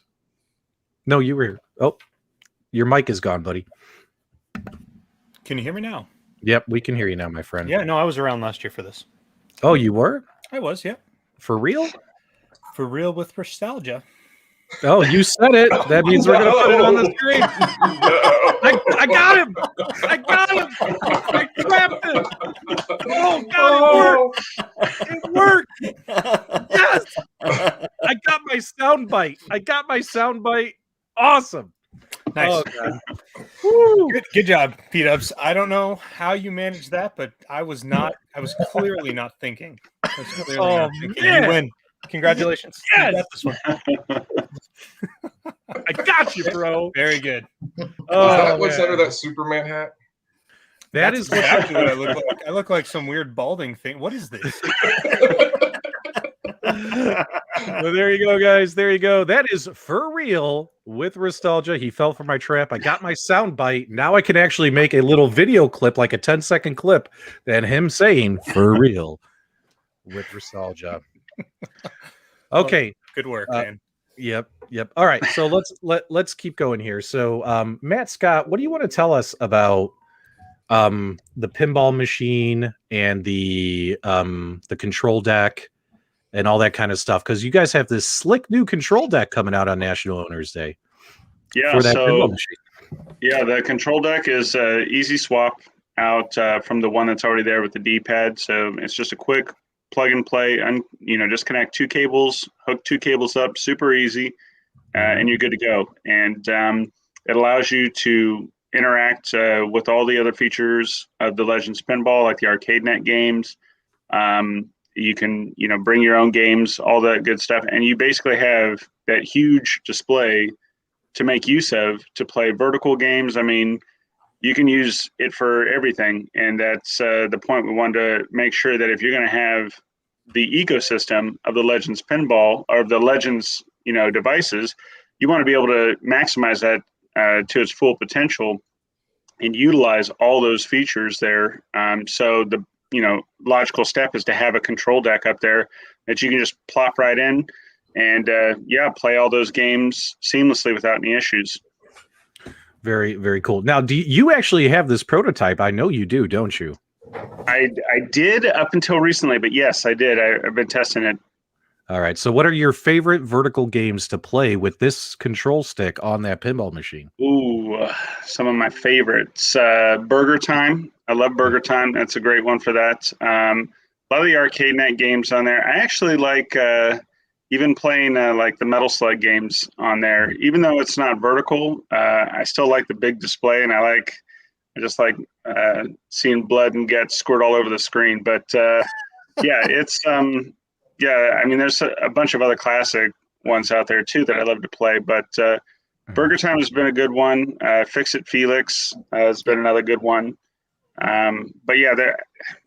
Speaker 4: No, you were here. Oh, your mic is gone, buddy.
Speaker 1: Can you hear me now?
Speaker 4: Yep, we can hear you now, my friend.
Speaker 1: Yeah, no, I was around last year for this.
Speaker 4: Oh, you were?
Speaker 1: I was, yeah.
Speaker 4: For real?
Speaker 1: For real with nostalgia.
Speaker 4: Oh, you said it. That means we're going to put it on the screen. I got him. I got him. I trapped him. Oh, God, it worked. It worked. Yes. I got my sound bite. Awesome.
Speaker 1: Nice.
Speaker 4: Oh,
Speaker 1: good job, PDubs. I don't know how you managed that, but I was clearly not thinking.
Speaker 4: Man.
Speaker 1: You win. Congratulations.
Speaker 4: Yes.
Speaker 1: You got this one.
Speaker 4: I got you, bro.
Speaker 1: Very good.
Speaker 2: Oh, what's under that Superman hat?
Speaker 4: That's
Speaker 1: exactly what I look like. I look like some weird balding thing. What is this?
Speaker 4: Well, there you go, guys. There you go. That is for real with nostalgia. He fell for my trap. I got my sound bite. Now I can actually make a little video clip, like a 10-second clip, and him saying for real with nostalgia. Okay.
Speaker 1: Good work, man.
Speaker 4: Yep. All right. So let's keep going here. So Matt Scott, what do you want to tell us about the pinball machine and the control deck and all that kind of stuff? Because you guys have this slick new control deck coming out on National Owners Day.
Speaker 5: Yeah,
Speaker 4: for that pinball machine.
Speaker 5: Yeah, the control deck is easy swap out from the one that's already there with the D-pad. So it's just a quick plug and play, and just connect two cables, hook two cables up, super easy, and you're good to go. And it allows you to interact with all the other features of the Legends Pinball, like the ArcadeNet games. You can, bring your own games, all that good stuff. And you basically have that huge display to make use of to play vertical games. I mean, you can use it for everything. And that's the point we wanted to make sure that if you're going to have the ecosystem of the Legends Pinball or the Legends, devices, you want to be able to maximize that to its full potential and utilize all those features there. So the logical step is to have a control deck up there that you can just plop right in and play all those games seamlessly without any issues.
Speaker 4: Very, very cool. Now, do you actually have this prototype? I know you do, don't you?
Speaker 5: I did up until recently, but yes, I did. I've been testing it.
Speaker 4: All right. So what are your favorite vertical games to play with this control stick on that pinball machine?
Speaker 5: Ooh, some of my favorites. Burger Time. I love Burger Time. That's a great one for that. A lot of the ArcadeNet games on there. I actually like even playing like the Metal Slug games on there. Even though it's not vertical, I still like the big display, and I just like seeing blood and guts squirt all over the screen. But it's I mean, there's a bunch of other classic ones out there too that I love to play. But Burger Time has been a good one. Fix It Felix has been another good one. But yeah,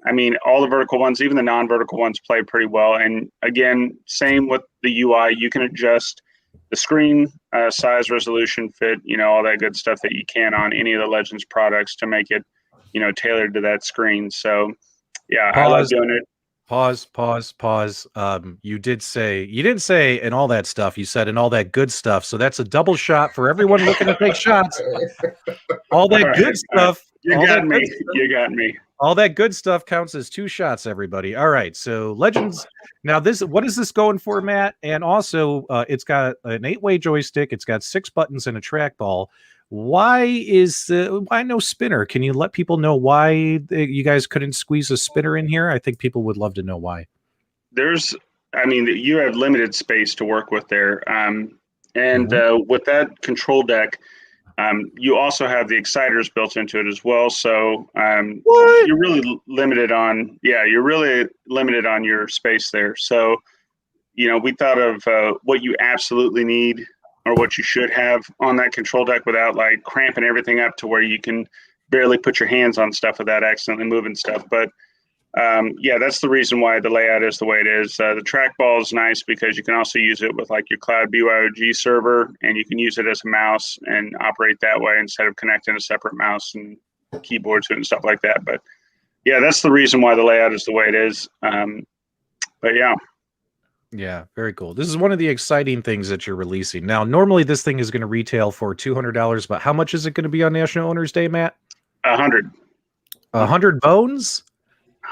Speaker 5: I mean, all the vertical ones, even the non-vertical ones, play pretty well. And again, same with the UI. You can adjust the screen size, resolution, fit, all that good stuff that you can on any of the Legends products to make it, tailored to that screen. So yeah, I love doing it.
Speaker 4: Pause. You didn't say and all that stuff. You said and all that good stuff. So that's a double shot for everyone looking to take shots. All that good stuff.
Speaker 5: You got me.
Speaker 4: All that good stuff counts as 2 shots, everybody. All right. So Legends. Now what is this going for, Matt? And also it's got an 8-way joystick. It's got 6 buttons and a trackball. Why no spinner? Can you let people know why you guys couldn't squeeze a spinner in here? I think people would love to know why.
Speaker 5: You have limited space to work with there. With that control deck, you also have the exciters built into it as well. So you're really limited on your space there. So, we thought of what you absolutely need or what you should have on that control deck without like cramping everything up to where you can barely put your hands on stuff without accidentally moving stuff. But that's the reason why the layout is the way it is. The trackball is nice because you can also use it with like your cloud BYOG server, and you can use it as a mouse and operate that way instead of connecting a separate mouse and keyboard to it and stuff like that. But yeah, that's the reason why the layout is the way it is. But yeah.
Speaker 4: Yeah, very cool. This is one of the exciting things that you're releasing. Now, normally this thing is going to retail for $200, but how much is it going to be on National Owners Day, Matt?
Speaker 5: 100.
Speaker 4: 100 bones?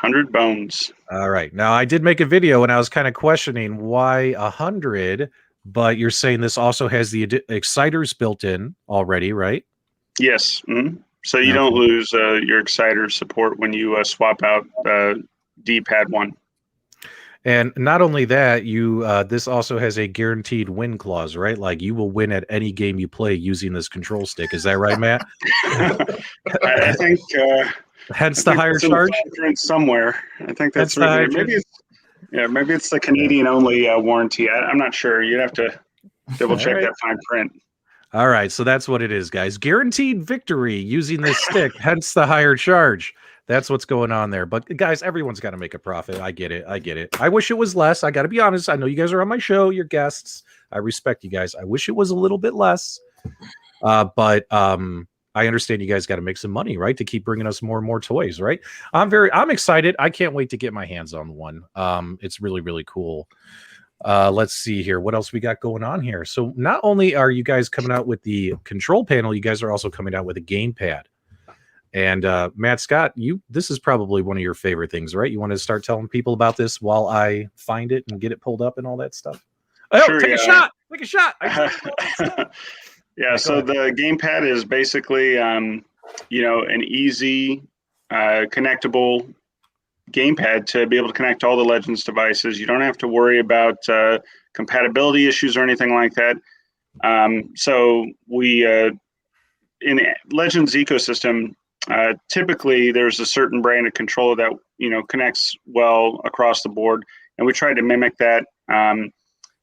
Speaker 5: 100 bones.
Speaker 4: All right. Now, I did make a video and I was kind of questioning why 100, but you're saying this also has the exciters built in already, right?
Speaker 5: Yes. Mm-hmm. So you don't lose your exciter support when you swap out D-pad 1.
Speaker 4: And not only that, this also has a guaranteed win clause, right? Like you will win at any game you play using this control stick. Is that right, Matt?
Speaker 5: I think.
Speaker 4: Hence the higher charge.
Speaker 5: Somewhere, I think that's right. Maybe it's the Canadian only warranty. I'm not sure. You'd have to double check that fine print.
Speaker 4: All right, so that's what it is, guys. Guaranteed victory using this stick. Hence the higher charge. That's what's going on there. But guys, everyone's got to make a profit. I get it. I wish it was less. I got to be honest. I know you guys are on my show. You're guests. I respect you guys. I wish it was a little bit less. But I understand you guys got to make some money, right? To keep bringing us more and more toys, right? I'm excited. I can't wait to get my hands on one. It's really, really cool. Let's see here. What else we got going on here? So not only are you guys coming out with the control panel, you guys are also coming out with a gamepad. And Matt Scott, this is probably one of your favorite things, right? You want to start telling people about this while I find it and get it pulled up and all that stuff? Oh, sure, take a shot. Take a shot.
Speaker 5: Yeah, so the gamepad is basically, an easy, connectable gamepad to be able to connect all the Legends devices. You don't have to worry about compatibility issues or anything like that. So we, in the Legends ecosystem, typically there's a certain brand of controller that connects well across the board, and we tried to mimic that.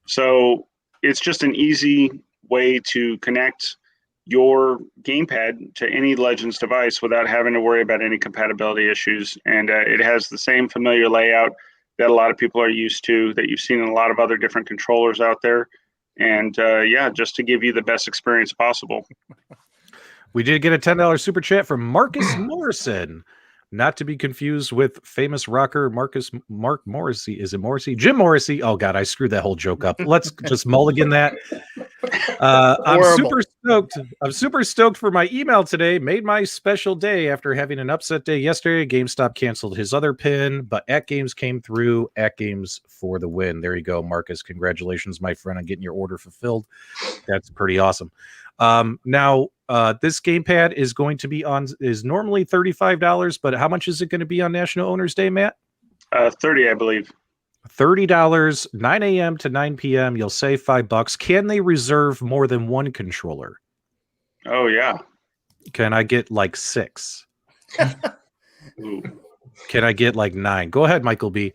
Speaker 5: So it's just an easy way to connect your gamepad to any Legends device without having to worry about any compatibility issues. And it has the same familiar layout that a lot of people are used to, that you've seen in a lot of other different controllers out there. And just to give you the best experience possible.
Speaker 4: We did get a $10 super chat from Marcus Morrison, not to be confused with famous rocker Mark Morrissey. Is it Morrissey? Jim Morrissey. Oh God, I screwed that whole joke up. Let's just mulligan that. I'm super stoked for my email today. Made my special day after having an upset day yesterday. GameStop canceled his other pin, but AtGames came through. AtGames for the win. There you go, Marcus. Congratulations, my friend, on getting your order fulfilled. That's pretty awesome. Now, this gamepad is going to be is normally $35, but how much is it going to be on National Owners Day, Matt?
Speaker 5: 30, I believe.
Speaker 4: $30, 9 a.m. to 9 p.m. You'll save $5. Can they reserve more than one controller?
Speaker 5: Oh, yeah.
Speaker 4: Can I get like 6? Can I get like 9? Go ahead, Michael B.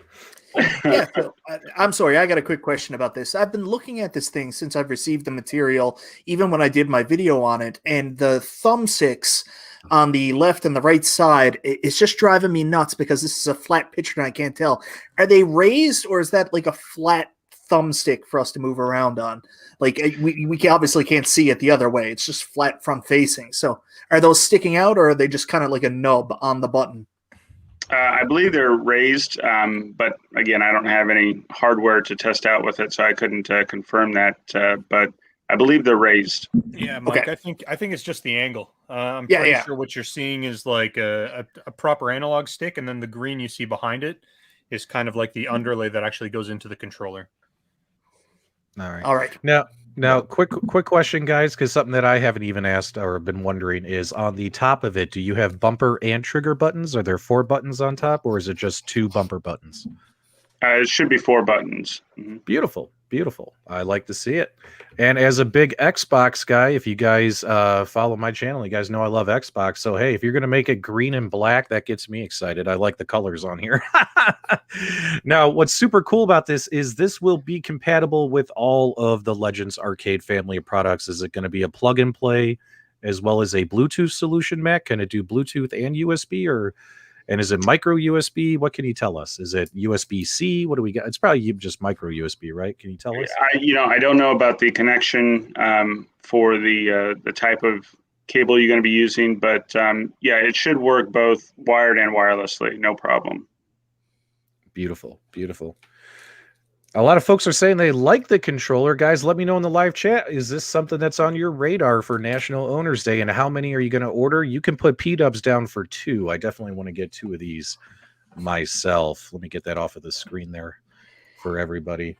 Speaker 8: Yeah, so, I'm sorry. I got a quick question about this. I've been looking at this thing since I've received the material, even when I did my video on it, and the thumbsticks on the left and the right side, it's just driving me nuts because this is a flat picture and I can't tell. Are they raised or is that like a flat thumbstick for us to move around on? Like we obviously can't see it the other way. It's just flat front facing. So are those sticking out or are they just kind of like a nub on the button?
Speaker 5: I believe they're raised, but again, I don't have any hardware to test out with it, so I couldn't confirm that. But I believe they're raised.
Speaker 1: Yeah, Mike. Okay. I think it's just the angle. I'm pretty sure what you're seeing is like a proper analog stick, and then the green you see behind it is kind of like the underlay that actually goes into the controller.
Speaker 4: All right. Now, quick question, guys, because something that I haven't even asked or been wondering is on the top of it, do you have bumper and trigger buttons? Are there 4 buttons on top, or is it just 2 bumper buttons?
Speaker 5: It should be 4 buttons. Mm-hmm.
Speaker 4: Beautiful. I like to see it. And as a big Xbox guy, if you guys follow my channel, you guys know I love Xbox. So, hey, if you're going to make it green and black, that gets me excited. I like the colors on here. Now, what's super cool about this is this will be compatible with all of the Legends Arcade family of products. Is it going to be a plug and play as well as a Bluetooth solution, Mac? Can it do Bluetooth and USB, and is it micro USB? What can you tell us? Is it USB-C? What do we got? It's probably just micro USB, right? Can you tell us?
Speaker 5: I don't know about the connection for the type of cable you're going to be using, but yeah, it should work both wired and wirelessly, no problem.
Speaker 4: Beautiful. A lot of folks are saying they like the controller. Guys, let me know in the live chat. Is this something that's on your radar for National Owners Day? And how many are you going to order? You can put PDubs down for 2. I definitely want to get 2 of these myself. Let me get that off of the screen there for everybody.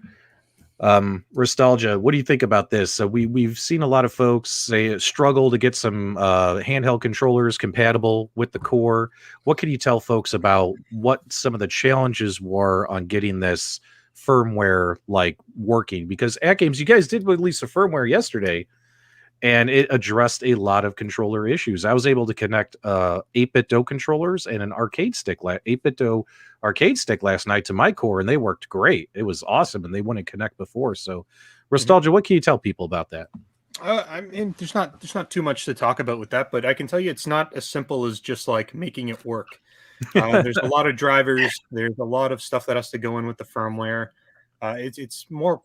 Speaker 4: Nostalgia, what do you think about this? So we've seen a lot of folks say struggle to get some handheld controllers compatible with the core. What can you tell folks about what some of the challenges were on getting this firmware like working? Because AtGames, you guys did release a firmware yesterday and it addressed a lot of controller issues. I was able to connect 8-bit Do controllers and an arcade stick 8-bit Do arcade stick last night to my core, and they worked great. It was awesome, and they wouldn't connect before. So Nostalgia, what can you tell people about that?
Speaker 1: I mean, there's not too much to talk about with that, but I can tell you it's not as simple as just like making it work. There's a lot of drivers. There's a lot of stuff that has to go in with the firmware. It's more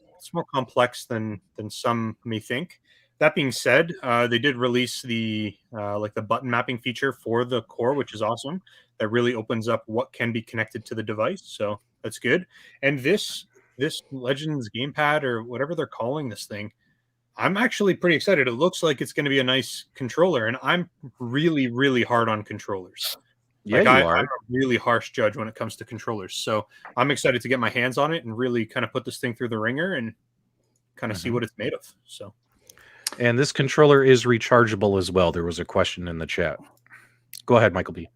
Speaker 1: complex than some may think. That being said, they did release the like the button mapping feature for the core, which is awesome. That really opens up what can be connected to the device. So that's good. And this Legends Gamepad or whatever they're calling this thing, I'm actually pretty excited. It looks like it's going to be a nice controller, and I'm really, really hard on controllers.
Speaker 4: Yeah,
Speaker 1: I'm a really harsh judge when it comes to controllers. So I'm excited to get my hands on it and really kind of put this thing through the ringer and kind of see what it's made of. So,
Speaker 4: and this controller is rechargeable as well. There was a question in the chat. Go ahead, Michael B.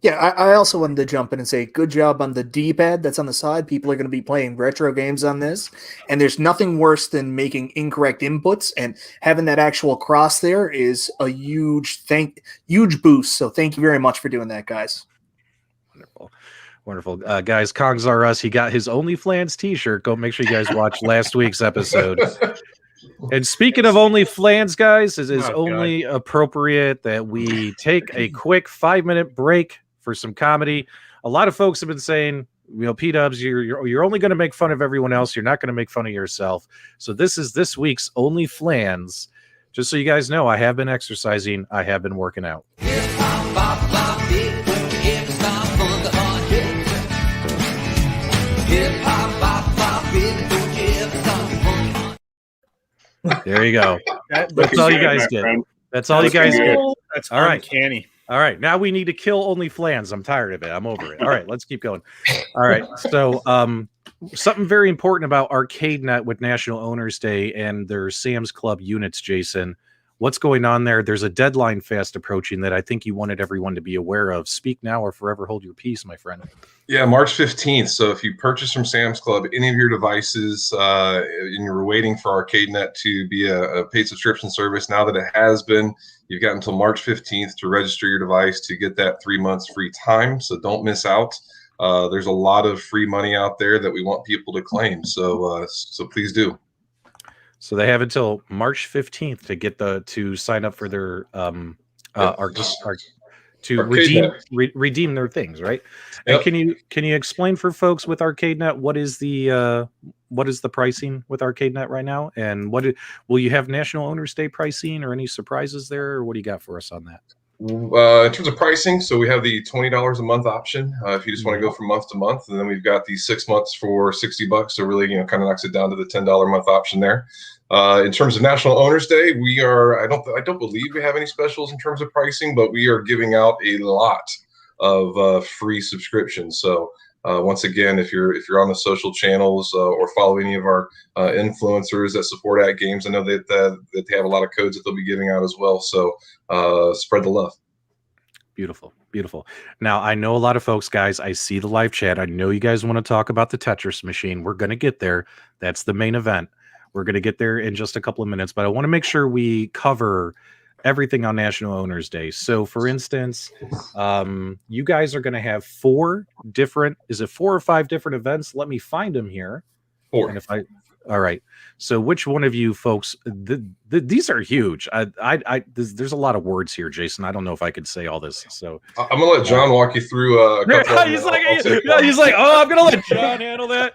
Speaker 8: Yeah, I also wanted to jump in and say good job on the D-pad that's on the side. People are going to be playing retro games on this, and there's nothing worse than making incorrect inputs, and having that actual cross there is a huge boost. So thank you very much for doing that, guys.
Speaker 4: Wonderful. Guys, Kongs R Us, he got his OnlyFlans t-shirt. Go make sure you guys watch last week's episode. And speaking of OnlyFlans, guys, it is only appropriate that we take a quick 5-minute break for some comedy. A lot of folks have been saying, PDubs, you're only going to make fun of everyone else. You're not going to make fun of yourself. So this is this week's OnlyFlans. Just so you guys know, I have been exercising. I have been working out. There you go. That's all you guys get. That's all you guys get.
Speaker 1: That's all right. Uncanny.
Speaker 4: All right. Now we need to kill OnlyFlans. I'm tired of it. I'm over it. All right. Let's keep going. All right. So something very important about ArcadeNet with National Owners Day and their Sam's Club units, Jason. What's going on there? There's a deadline fast approaching that I think you wanted everyone to be aware of. Speak now or forever hold your peace, my friend.
Speaker 2: Yeah, March 15th. So if you purchase from Sam's Club any of your devices and you're waiting for ArcadeNet to be a paid subscription service, now that it has been, you've got until March 15th to register your device to get that 3 months free time. So don't miss out. There's a lot of free money out there that we want people to claim. So please do.
Speaker 4: So they have until March 15th to get to sign up for their to redeem their things, right?
Speaker 2: Yep.
Speaker 4: And can you explain for folks with ArcadeNet what is the pricing with ArcadeNet right now, and will you have National Owners Day pricing or any surprises there, or what do you got for us on that?
Speaker 2: In terms of pricing, so we have the $20 a month option if you just want to go from month to month, and then we've got the 6 months for $60. So really, kind of knocks it down to the $10 a month option there. In terms of National Owners Day, we are I don't believe we have any specials in terms of pricing, but we are giving out a lot of free subscriptions. So once again, if you're on the social channels or follow any of our influencers that support AtGames, I know that they have a lot of codes that they'll be giving out as well. So spread the love.
Speaker 4: Beautiful. Now, I know a lot of folks, guys, I see the live chat. I know you guys want to talk about the Tetris machine. We're going to get there. That's the main event. We're going to get there in just a couple of minutes, but I want to make sure we cover everything on National Owners Day. So, for instance, you guys are going to have 4 or 5 different events? Let me find them here.
Speaker 2: 4.
Speaker 4: And all right. So, which one of you folks? These are huge. There's a lot of words here, Jason. I don't know if I could say all this. So,
Speaker 2: I'm gonna let John walk you through a couple.
Speaker 4: He's like, oh, I'm gonna let John handle that.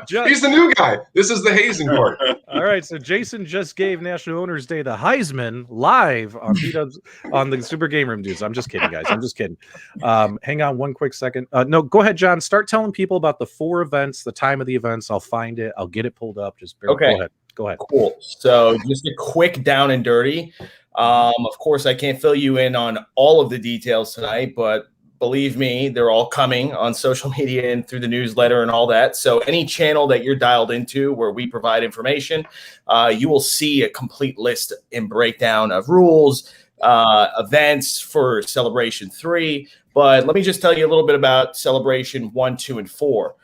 Speaker 2: He's the new guy. This is the hazing part.
Speaker 4: All right, so Jason just gave National Owners Day the Heisman live on PDubs on the Super Game Room dudes. I'm just kidding, guys. I'm just kidding. Hang on one quick second. No, go ahead, John. Start telling people about the 4 events, the time of the events. I'll find it. I'll get it pulled up. Go ahead.
Speaker 6: Cool. So just a quick down and dirty. Of course, I can't fill you in on all of the details tonight, but believe me, they're all coming on social media and through the newsletter and all that. So any channel that you're dialed into where we provide information, you will see a complete list and breakdown of rules, events for Celebration 3. But let me just tell you a little bit about Celebration 1, 2, and 4.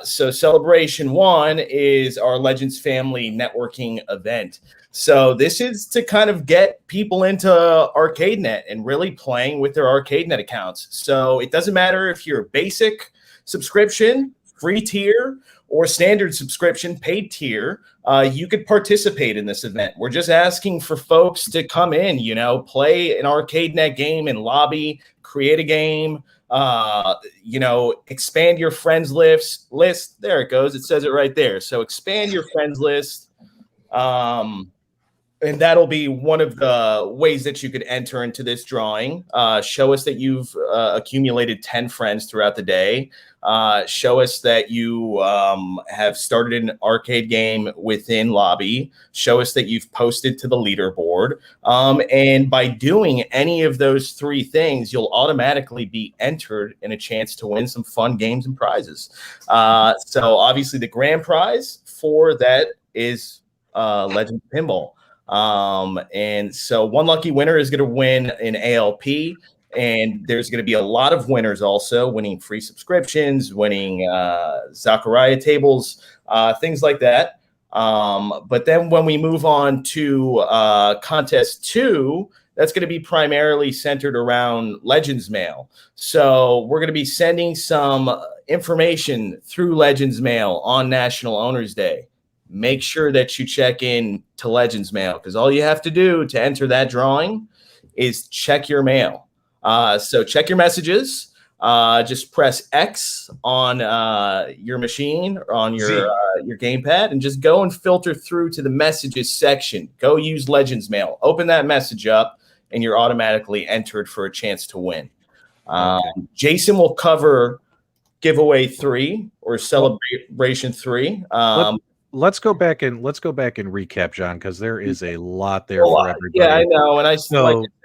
Speaker 6: So Celebration 1 is our Legends Family networking event. So this is to kind of get people into ArcadeNet and really playing with their ArcadeNet accounts. So it doesn't matter if you're a basic subscription, free tier, or standard subscription, paid tier, you could participate in this event. We're just asking for folks to come in, play an ArcadeNet game and lobby, create a game, expand your friends list. There it goes. It says it right there. So expand your friends list. And that'll be one of the ways that you could enter into this drawing. Show us that you've accumulated 10 friends throughout the day. Show us that you have started an arcade game within lobby. Show us that you've posted to the leaderboard. And by doing any of those 3 things, you'll automatically be entered in a chance to win some fun games and prizes. So obviously the grand prize for that is Legends Pinball. And so one lucky winner is going to win an ALP, and there's going to be a lot of winners also winning free subscriptions, winning Zachariah tables, things like that. But then when we move on to contest 2, that's going to be primarily centered around Legends Mail. So we're going to be sending some information through Legends Mail on National Owners Day. Make sure that you check in to Legends Mail, because all you have to do to enter that drawing is check your mail. So check your messages. Just press X on your machine or on your gamepad, and just go and filter through to the messages section. Go use Legends Mail. Open that message up, and you're automatically entered for a chance to win. Jason will cover giveaway 3 or celebration 3.
Speaker 4: Let's go back and recap, John, because there is a lot there for everybody.
Speaker 6: Yeah, I know, and like I said,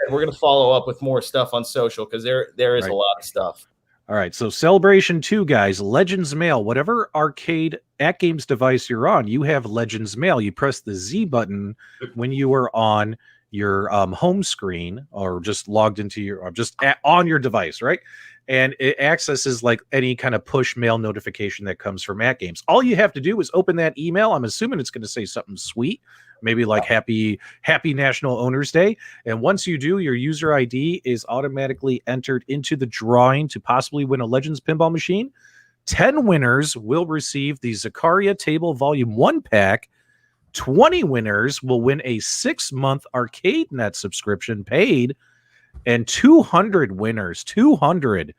Speaker 6: we're going to follow up with more stuff on social, because there is a lot of stuff.
Speaker 4: All right, so Celebration 2, guys, Legends Mail, whatever arcade AtGames device you're on, you have Legends Mail. You press the Z button when you are on your home screen, or just logged into your, on your device, right? And it accesses like any kind of push mail notification that comes from AtGames. All you have to do is open that email. I'm assuming it's going to say something sweet, maybe like happy National Owners Day. And once you do, your user ID is automatically entered into the drawing to possibly win a Legends Pinball machine. 10 winners will receive the Zakaria Table Volume 1 pack. 20 winners will win a 6-month ArcadeNet subscription paid. And 200 winners, 200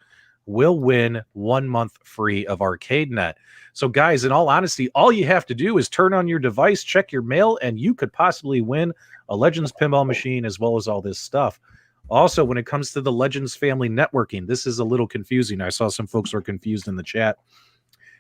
Speaker 4: will win 1 month free of ArcadeNet. So guys, in all honesty, all you have to do is turn on your device, check your mail, and you could possibly win a Legends pinball machine as well as all this stuff. Also, when it comes to the Legends family networking, this is a little confusing. I saw some folks are confused in the chat.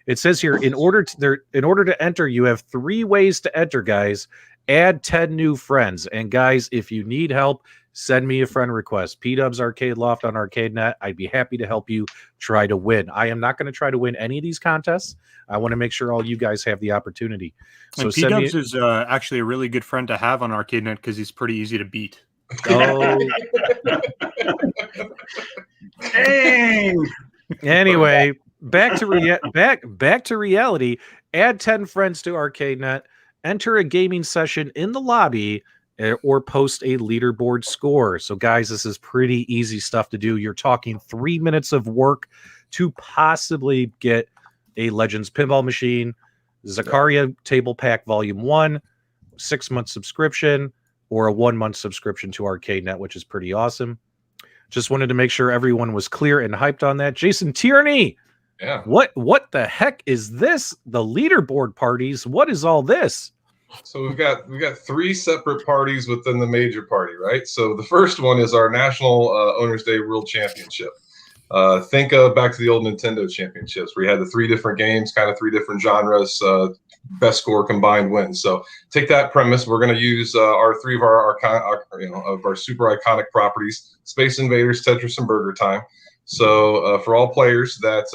Speaker 4: It says here, in order to enter, you have 3 ways to enter, guys. Add 10 new friends. And guys, if you need help, send me a friend request. PDubs Arcade Loft on ArcadeNet. I'd be happy to help you try to win. I am not going to try to win any of these contests. I want to make sure all you guys have the opportunity. So
Speaker 1: PDubs is actually a really good friend to have on ArcadeNet because he's pretty easy to beat.
Speaker 4: Oh.
Speaker 1: Dang.
Speaker 4: Anyway, back to reality. Add 10 friends to ArcadeNet. Enter a gaming session in the lobby or post a leaderboard score. So guys, this is pretty easy stuff to do. You're talking 3 minutes of work to possibly get a Legends pinball machine, Zakaria Table Pack Volume 1, 6-month subscription, or a 1-month subscription to ArcadeNet, which is pretty awesome. Just wanted to make sure everyone was clear and hyped on that. Jason Tierney,
Speaker 2: Yeah.
Speaker 4: What the heck is this? The leaderboard parties. What is all this?
Speaker 2: So we've got 3 separate parties within the major party, right? So the first one is our National Owners Day World Championship. Think of back to the old Nintendo championships where you had the 3 different games, kind of 3 different genres, best score combined wins. So take that premise. We're going to use our 3 of our super iconic properties: Space Invaders, Tetris, and Burger Time. So for all players that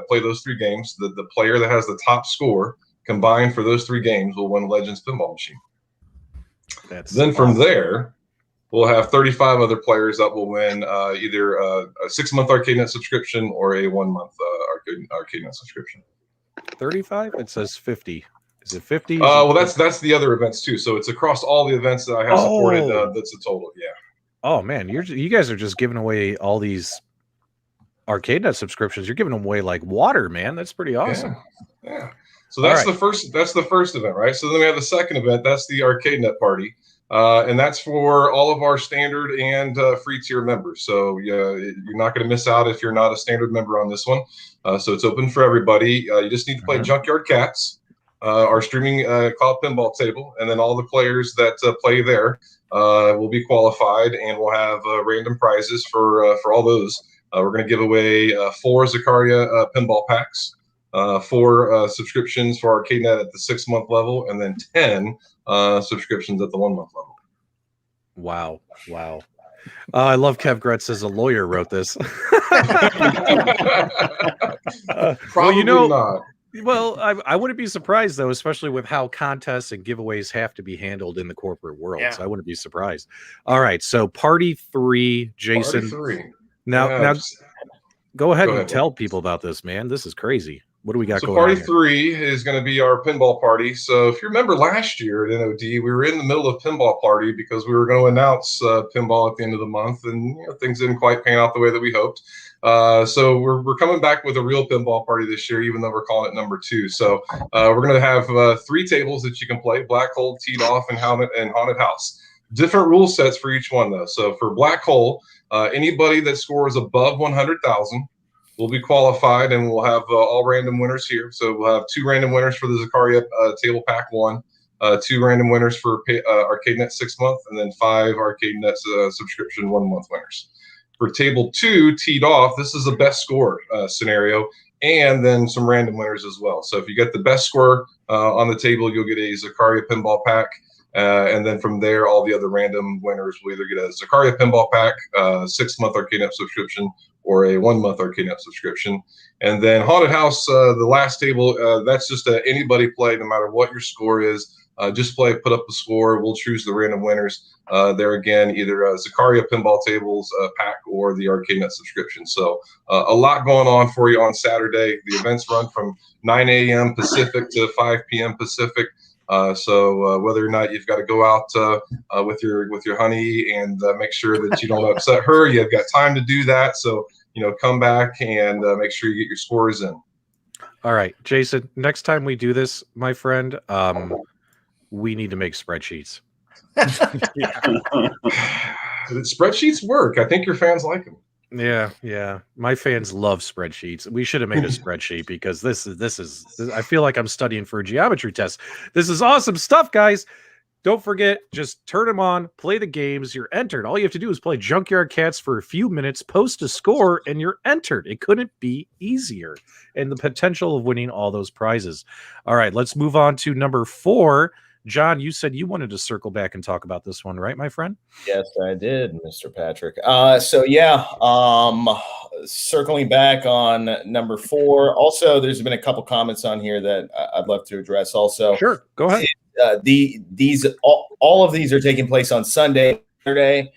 Speaker 2: play those 3 games, the player that has the top score combined for those 3 games will win Legends pinball machine. Then from there, we'll have 35 other players that will win either a 6-month ArcadeNet subscription or a 1-month ArcadeNet subscription.
Speaker 4: 35? It says 50. Is it 50?
Speaker 2: Well, that's the other events too. So it's across all the events that I have supported. That's a total. Yeah.
Speaker 4: Oh man, you guys are just giving away all these ArcadeNet subscriptions. You're giving them away like water, man. That's pretty awesome.
Speaker 2: Yeah. So that's the first. That's the first event, right? So then we have the second event. That's the ArcadeNet party, and that's for all of our standard and free tier members. So you're not going to miss out if you're not a standard member on this one. So it's open for everybody. You just need to play Junkyard Cats, our streaming cloud pinball table, and then all the players that play there will be qualified, and we'll have random prizes for all those. We're going to give away 4 Zakaria pinball packs. 4 subscriptions for ArcadeNet at the 6-month level, and then 10 subscriptions at the 1-month level.
Speaker 4: Wow. I love Kev Gretz says a lawyer wrote this.
Speaker 2: Probably not.
Speaker 4: Well, I wouldn't be surprised though, especially with how contests and giveaways have to be handled in the corporate world. Yeah. So I wouldn't be surprised. All right, so party 3, Jason.
Speaker 2: Party 3.
Speaker 4: Now go ahead and tell people about this, man. This is crazy. What do we got going on?
Speaker 2: So party 3 is going to be our pinball party. So if you remember last year at NOD, we were in the middle of pinball party because we were going to announce pinball at the end of the month, and things didn't quite pan out the way that we hoped. So we're coming back with a real pinball party this year, even though we're calling it number 2. So we're going to have 3 tables that you can play: Black Hole, Teed Off, and Haunted House. Different rule sets for each one though. So for Black Hole, anybody that scores above 100,000 will be qualified, and we'll have all random winners here. So we'll have 2 random winners for the Zakaria Table Pack 1, 2 random winners for ArcadeNet 6-month, and then 5 ArcadeNet subscription 1-month winners. For Table 2, Teed Off, this is a best score scenario, and then some random winners as well. So if you get the best score on the table, you'll get a Zakaria Pinball Pack. And then from there, all the other random winners will either get a Zakaria Pinball Pack, 6-month ArcadeNet subscription, or a 1-month ArcadeNet subscription. And then Haunted House, the last table, that's just anybody play, no matter what your score is. Just play, put up the score. We'll choose the random winners. There again, either Zakaria Pinball Tables pack or the ArcadeNet subscription. So a lot going on for you on Saturday. The events run from 9 a.m. Pacific to 5 p.m. Pacific. So whether or not you've got to go out with your honey and make sure that you don't upset her, you've got time to do that. So come back and make sure you get your scores in.
Speaker 4: All right, Jason. Next time we do this, my friend, we need to make spreadsheets.
Speaker 2: spreadsheets work. I think your fans like them.
Speaker 4: Yeah. My fans love spreadsheets. We should have made a spreadsheet because this is I feel like I'm studying for a geometry test. This is awesome stuff, guys. Don't forget, just turn them on, play the games, you're entered. All you have to do is play Junkyard Cats for a few minutes, post a score, and you're entered. It couldn't be easier. And the potential of winning all those prizes. All right, let's move on to number 4. John, you said you wanted to circle back and talk about this one, right, my friend?
Speaker 6: Yes, I did, Mr. Patrick. Circling back on number 4. Also, there's been a couple comments on here that I'd love to address. Also,
Speaker 4: sure, go ahead.
Speaker 6: All of these are taking place on Sunday, Saturday.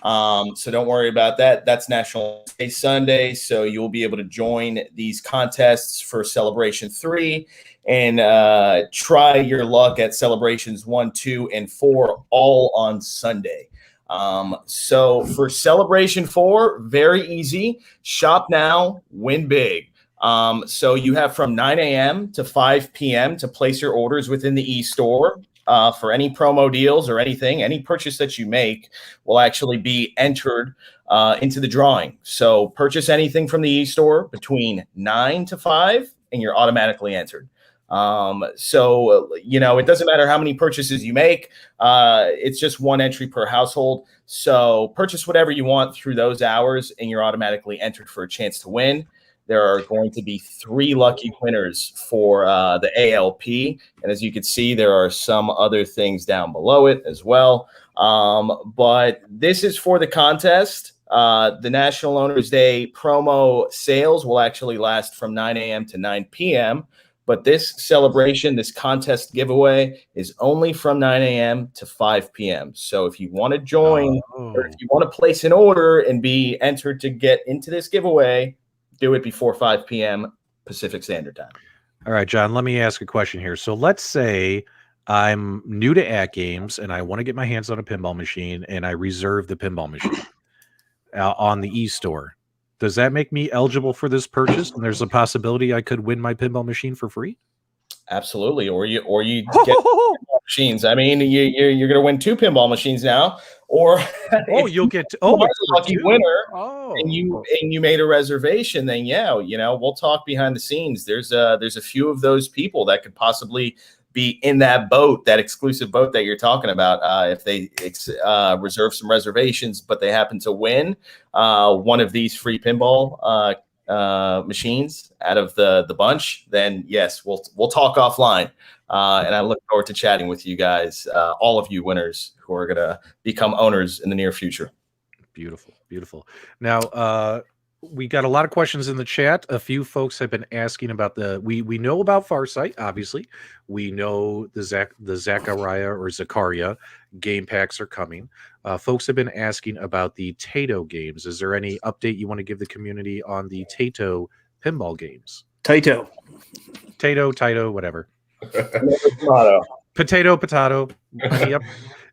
Speaker 6: So don't worry about that. That's National Day Sunday, so you'll be able to join these contests for Celebration 3 and try your luck at Celebrations 1, 2, and 4 all on Sunday. So for Celebration 4, very easy. Shop now, win big. So you have from 9 a.m. to 5 p.m. to place your orders within the e-store. For any promo deals or anything, any purchase that you make will actually be entered into the drawing. So purchase anything from the e-store between 9 to 5 and you're automatically entered. It doesn't matter how many purchases you make. It's just one entry per household. So purchase whatever you want through those hours and you're automatically entered for a chance to win. There are going to be 3 lucky winners for the ALP. And as you can see, there are some other things down below it as well. But this is for the contest. The National Owners Day promo sales will actually last from 9 a.m. to 9 p.m. But this celebration, this contest giveaway is only from 9 a.m. to 5 p.m. So if you want to join or if you want to place an order and be entered to get into this giveaway, do it before 5 p.m. Pacific Standard Time.
Speaker 4: All right, John, let me ask a question here. So let's say I'm new to AtGames and I want to get my hands on a pinball machine and I reserve the pinball machine on the e-store. Does that make me eligible for this purchase? And there's a possibility I could win my pinball machine for free?
Speaker 6: Absolutely. Or you get pinball machines. I mean, you're going to win 2 pinball machines now. Or
Speaker 4: you'll get
Speaker 6: a lucky winner, and you made a reservation. Then we'll talk behind the scenes. There's a few of those people that could possibly be in that boat, that exclusive boat that you're talking about. If they reserve some reservations, but they happen to win one of these free pinball machines out of the bunch, then yes, we'll talk offline. And I look forward to chatting with you guys, all of you winners who are going to become owners in the near future.
Speaker 4: Beautiful. Now, we got a lot of questions in the chat. A few folks have been asking about we know about FarSight, obviously. We know the Zakaria game packs are coming. Folks have been asking about the Taito games. Is there any update you want to give the community on the Taito pinball games?
Speaker 8: Taito, whatever. Potato.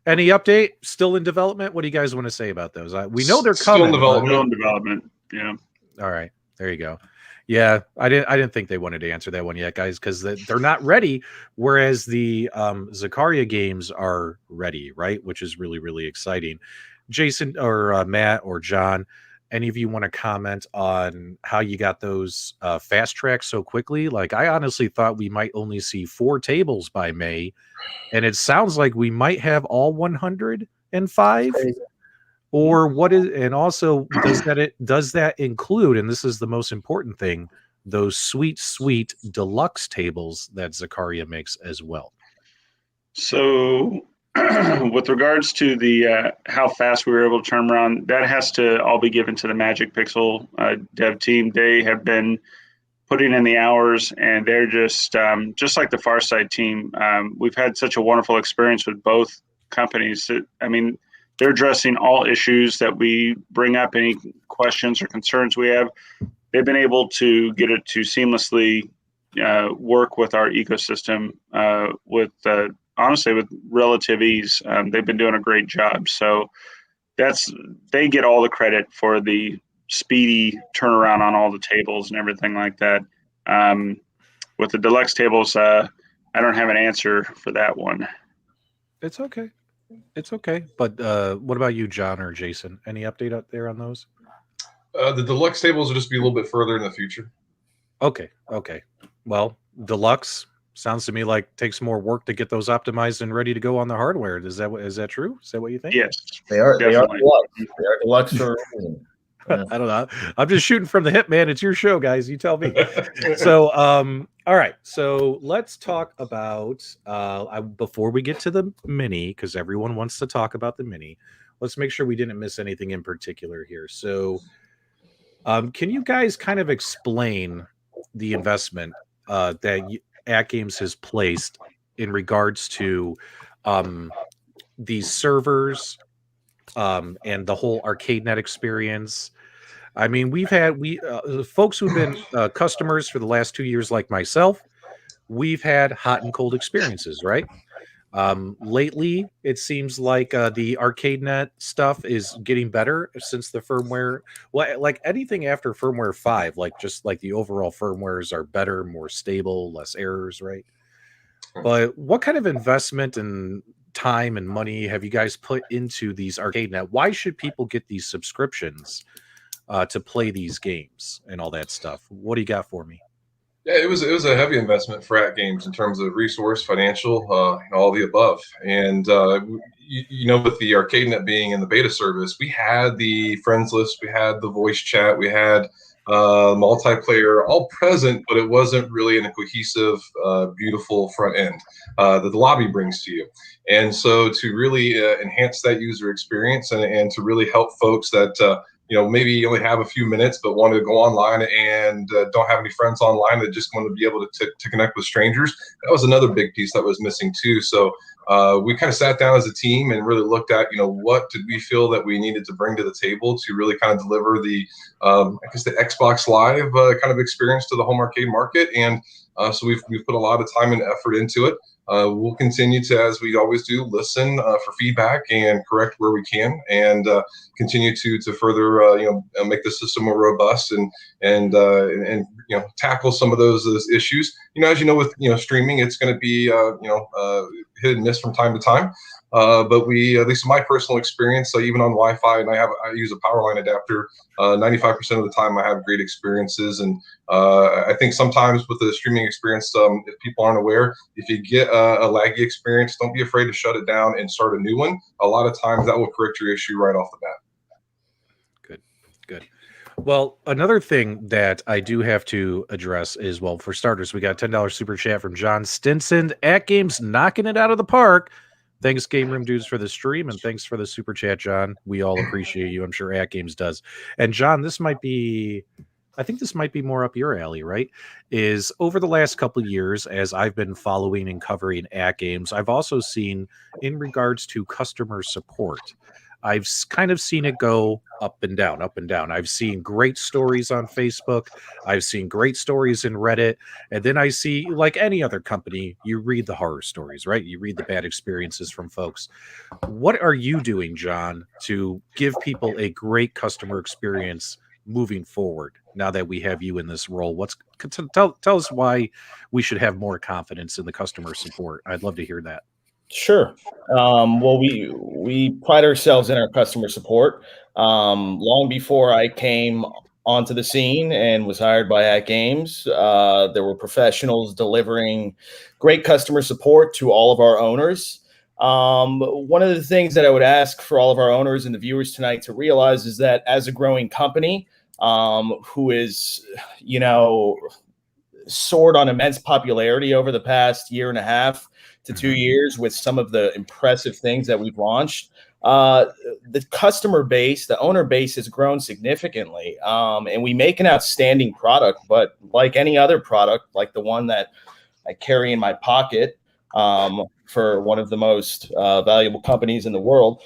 Speaker 4: Any update? Still in development? What do you guys want to say about those? We know they're coming.
Speaker 5: Still in development. Yeah.
Speaker 4: All right. There you go. Yeah, I didn't think they wanted to answer that one yet, guys, because they're not ready. Whereas the Zakaria games are ready, right? Which is really, really exciting. Jason or Matt or John, any of you want to comment on how you got those fast tracks so quickly? Like, I honestly thought we might only see 4 tables by May, and it sounds like we might have all 105. Or what is, and also does that include, and this is the most important thing, those sweet deluxe tables that Zakaria makes as well?
Speaker 5: So with regards to the how fast we were able to turn around, that has to all be given to the Magic Pixel dev team. They have been putting in the hours, and they're just like the FarSight team. We've had such a wonderful experience with both companies. They're addressing all issues that we bring up, any questions or concerns we have. They've been able to get it to seamlessly work with our ecosystem honestly with relative ease. They've been doing a great job. So they get all the credit for the speedy turnaround on all the tables and everything like that. With the deluxe tables, I don't have an answer for that one.
Speaker 4: It's okay. It's okay. But what about you, John or Jason? Any update out there on those?
Speaker 2: The deluxe tables will just be a little bit further in the future.
Speaker 4: Okay. Okay. Well, deluxe sounds to me like takes more work to get those optimized and ready to go on the hardware. Is that true? Is that what you think?
Speaker 5: Yes,
Speaker 6: They are
Speaker 5: definitely.
Speaker 6: deluxe. They are deluxe for a reason. Yeah.
Speaker 4: I don't know. I'm just shooting from the hip, man. It's your show, guys. You tell me. So, all right. So let's talk about before we get to the mini, because everyone wants to talk about the mini. Let's make sure we didn't miss anything in particular here. So, can you guys kind of explain the investment that AtGames has placed in regards to these servers and the whole ArcadeNet experience? I mean, we've had folks who've been customers for the last 2 years, like myself. We've had hot and cold experiences, right? Lately, it seems like the ArcadeNet stuff is getting better since the firmware. Well, like anything after firmware 5, like just like the overall firmwares are better, more stable, less errors, right? But what kind of investment and time and money have you guys put into these ArcadeNet? Why should people get these subscriptions to play these games and all that stuff? What do you got for me?
Speaker 2: Yeah, it was a heavy investment for AtGames in terms of resource, financial, all the above. And with the ArcadeNet being in the beta service, we had the friends list, we had the voice chat, we had multiplayer all present, but it wasn't really in a cohesive, beautiful front end that the lobby brings to you. And so to really enhance that user experience and to really help folks that maybe you only have a few minutes, but want to go online and don't have any friends online that just want to be able to connect with strangers. That was another big piece that was missing too. So we kind of sat down as a team and really looked at, what did we feel that we needed to bring to the table to really kind of deliver the Xbox Live kind of experience to the home arcade market. And so we've put a lot of time and effort into it. We'll continue to, as we always do, listen for feedback and correct where we can, and continue to further make the system more robust and tackle some of those issues. As you know, with streaming, it's going to be hit and miss from time to time. But at least in my personal experience, even on Wi-Fi, and I use a power line adapter. 95% of the time, I have great experiences, and I think sometimes with the streaming experience, if people aren't aware, if you get a laggy experience, don't be afraid to shut it down and start a new one. A lot of times, that will correct your issue right off the bat.
Speaker 4: Good. Well, another thing that I do have to address is, well, for starters, we got a $10 super chat from John Stinson. AtGames knocking it out of the park. Thanks, GameRoom dudes, for the stream, and thanks for the super chat, John. We all appreciate you. I'm sure AtGames does. And John, I think this might be more up your alley, right? Is over the last couple of years, as I've been following and covering AtGames, I've also seen, in regards to customer support, I've kind of seen it go up and down, up and down. I've seen great stories on Facebook. I've seen great stories in Reddit. And then I see, like any other company, you read the horror stories, right? You read the bad experiences from folks. What are you doing, John, to give people a great customer experience moving forward now that we have you in this role? Tell us why we should have more confidence in the customer support. I'd love to hear that.
Speaker 6: Sure. Well, we pride ourselves in our customer support. Long before I came onto the scene and was hired by AtGames, there were professionals delivering great customer support to all of our owners. One of the things that I would ask for all of our owners and the viewers tonight to realize is that as a growing company, who is, soared on immense popularity over the past year and a half to 2 years with some of the impressive things that we've launched, the customer base, the owner base has grown significantly. And we make an outstanding product, but like any other product, like the one that I carry in my pocket, for one of the most valuable companies in the world,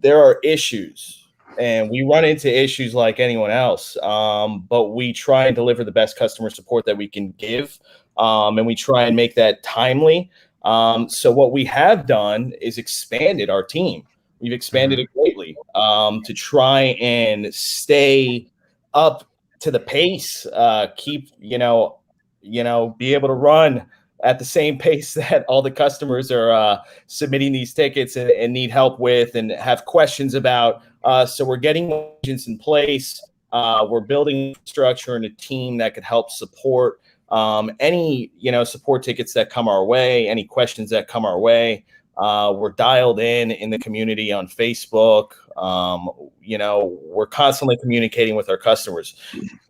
Speaker 6: there are issues. And we run into issues like anyone else, but we try and deliver the best customer support that we can give, and we try and make that timely. So what we have done is expanded our team. We've expanded it greatly to try and stay up to the pace, keep, be able to run at the same pace that all the customers are submitting these tickets and need help with and have questions about. So we're getting agents in place. We're building structure and a team that could help support any support tickets that come our way, any questions that come our way. We're dialed in the community on Facebook. We're constantly communicating with our customers.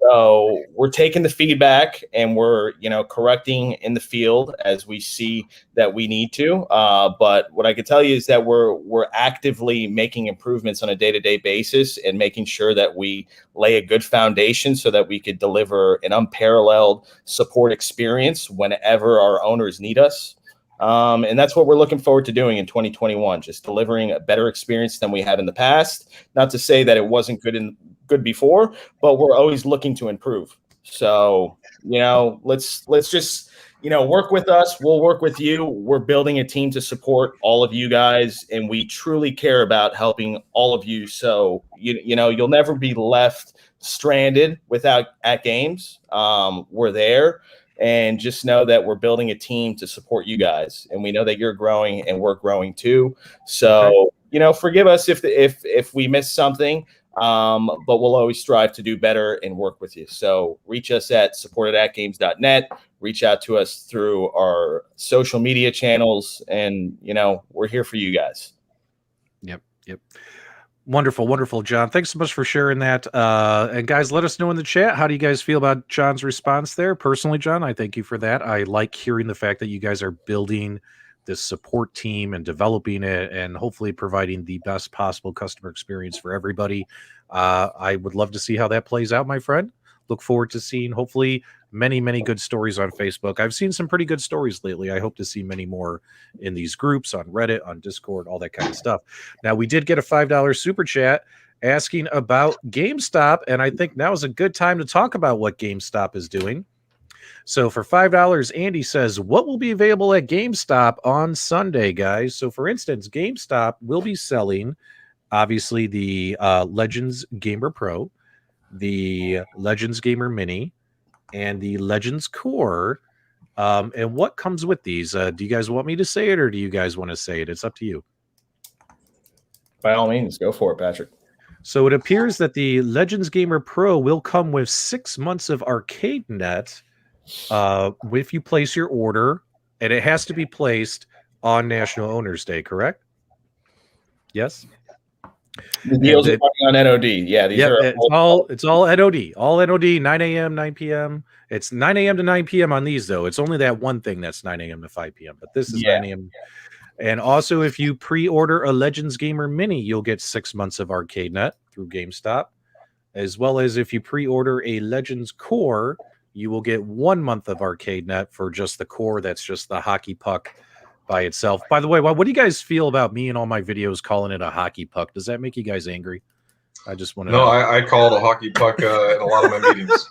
Speaker 6: So we're taking the feedback and we're, correcting in the field as we see that we need to. But what I can tell you is that we're actively making improvements on a day-to-day basis and making sure that we lay a good foundation so that we could deliver an unparalleled support experience whenever our owners need us. And that's what we're looking forward to doing in 2021, just delivering a better experience than we had in the past. Not to say that it wasn't good before, but we're always looking to improve. So, let's just, work with us. We'll work with you. We're building a team to support all of you guys, and we truly care about helping all of you. So, you'll never be left stranded without AtGames. We're there. And just know that we're building a team to support you guys, and we know that you're growing and we're growing too. So, forgive us if we missed something, but we'll always strive to do better and work with you. So reach us at support@atgames.net. Reach out to us through our social media channels, and we're here for you guys.
Speaker 4: Yep. Wonderful, John. Thanks so much for sharing that. And guys, let us know in the chat. How do you guys feel about John's response there? Personally, John, I thank you for that. I like hearing the fact that you guys are building this support team and developing it and hopefully providing the best possible customer experience for everybody. I would love to see how that plays out, my friend. Look forward to seeing hopefully many good stories on Facebook. I've seen some pretty good stories lately. I hope to see many more in these groups, on Reddit, on Discord, all that kind of stuff. Now, we did get a $5 super chat asking about GameStop, and I think now is a good time to talk about what GameStop is doing. So for $5, Andy says, what will be available at GameStop on Sunday, guys? So for instance, GameStop will be selling, obviously, the Legends Gamer Pro, the Legends Gamer Mini, and the Legends Core. And what comes with these? Do you guys want me to say it, or do you guys want to say it? It's up to you.
Speaker 6: By all means, go for it, Patrick.
Speaker 4: So it appears that the Legends Gamer Pro will come with 6 months of ArcadeNet if you place your order, and it has to be placed on National Owners Day, correct? Yes.
Speaker 6: The deals are running on NOD. Yeah, these are
Speaker 4: it's all NOD. All NOD, 9 a.m., 9 p.m. It's 9 a.m. to 9 p.m. on these, though. It's only that one thing that's 9 a.m. to 5 p.m., but this is 9 a.m. And also, if you pre-order a Legends Gamer Mini, you'll get 6 months of ArcadeNet through GameStop, as well as if you pre-order a Legends Core, you will get 1 month of ArcadeNet for just the core. That's just the hockey puck by itself. By the way, what do you guys feel about me and all my videos calling it a hockey puck? Does that make you guys angry? I just want to know.
Speaker 2: I call it a hockey puck in a lot of my meetings.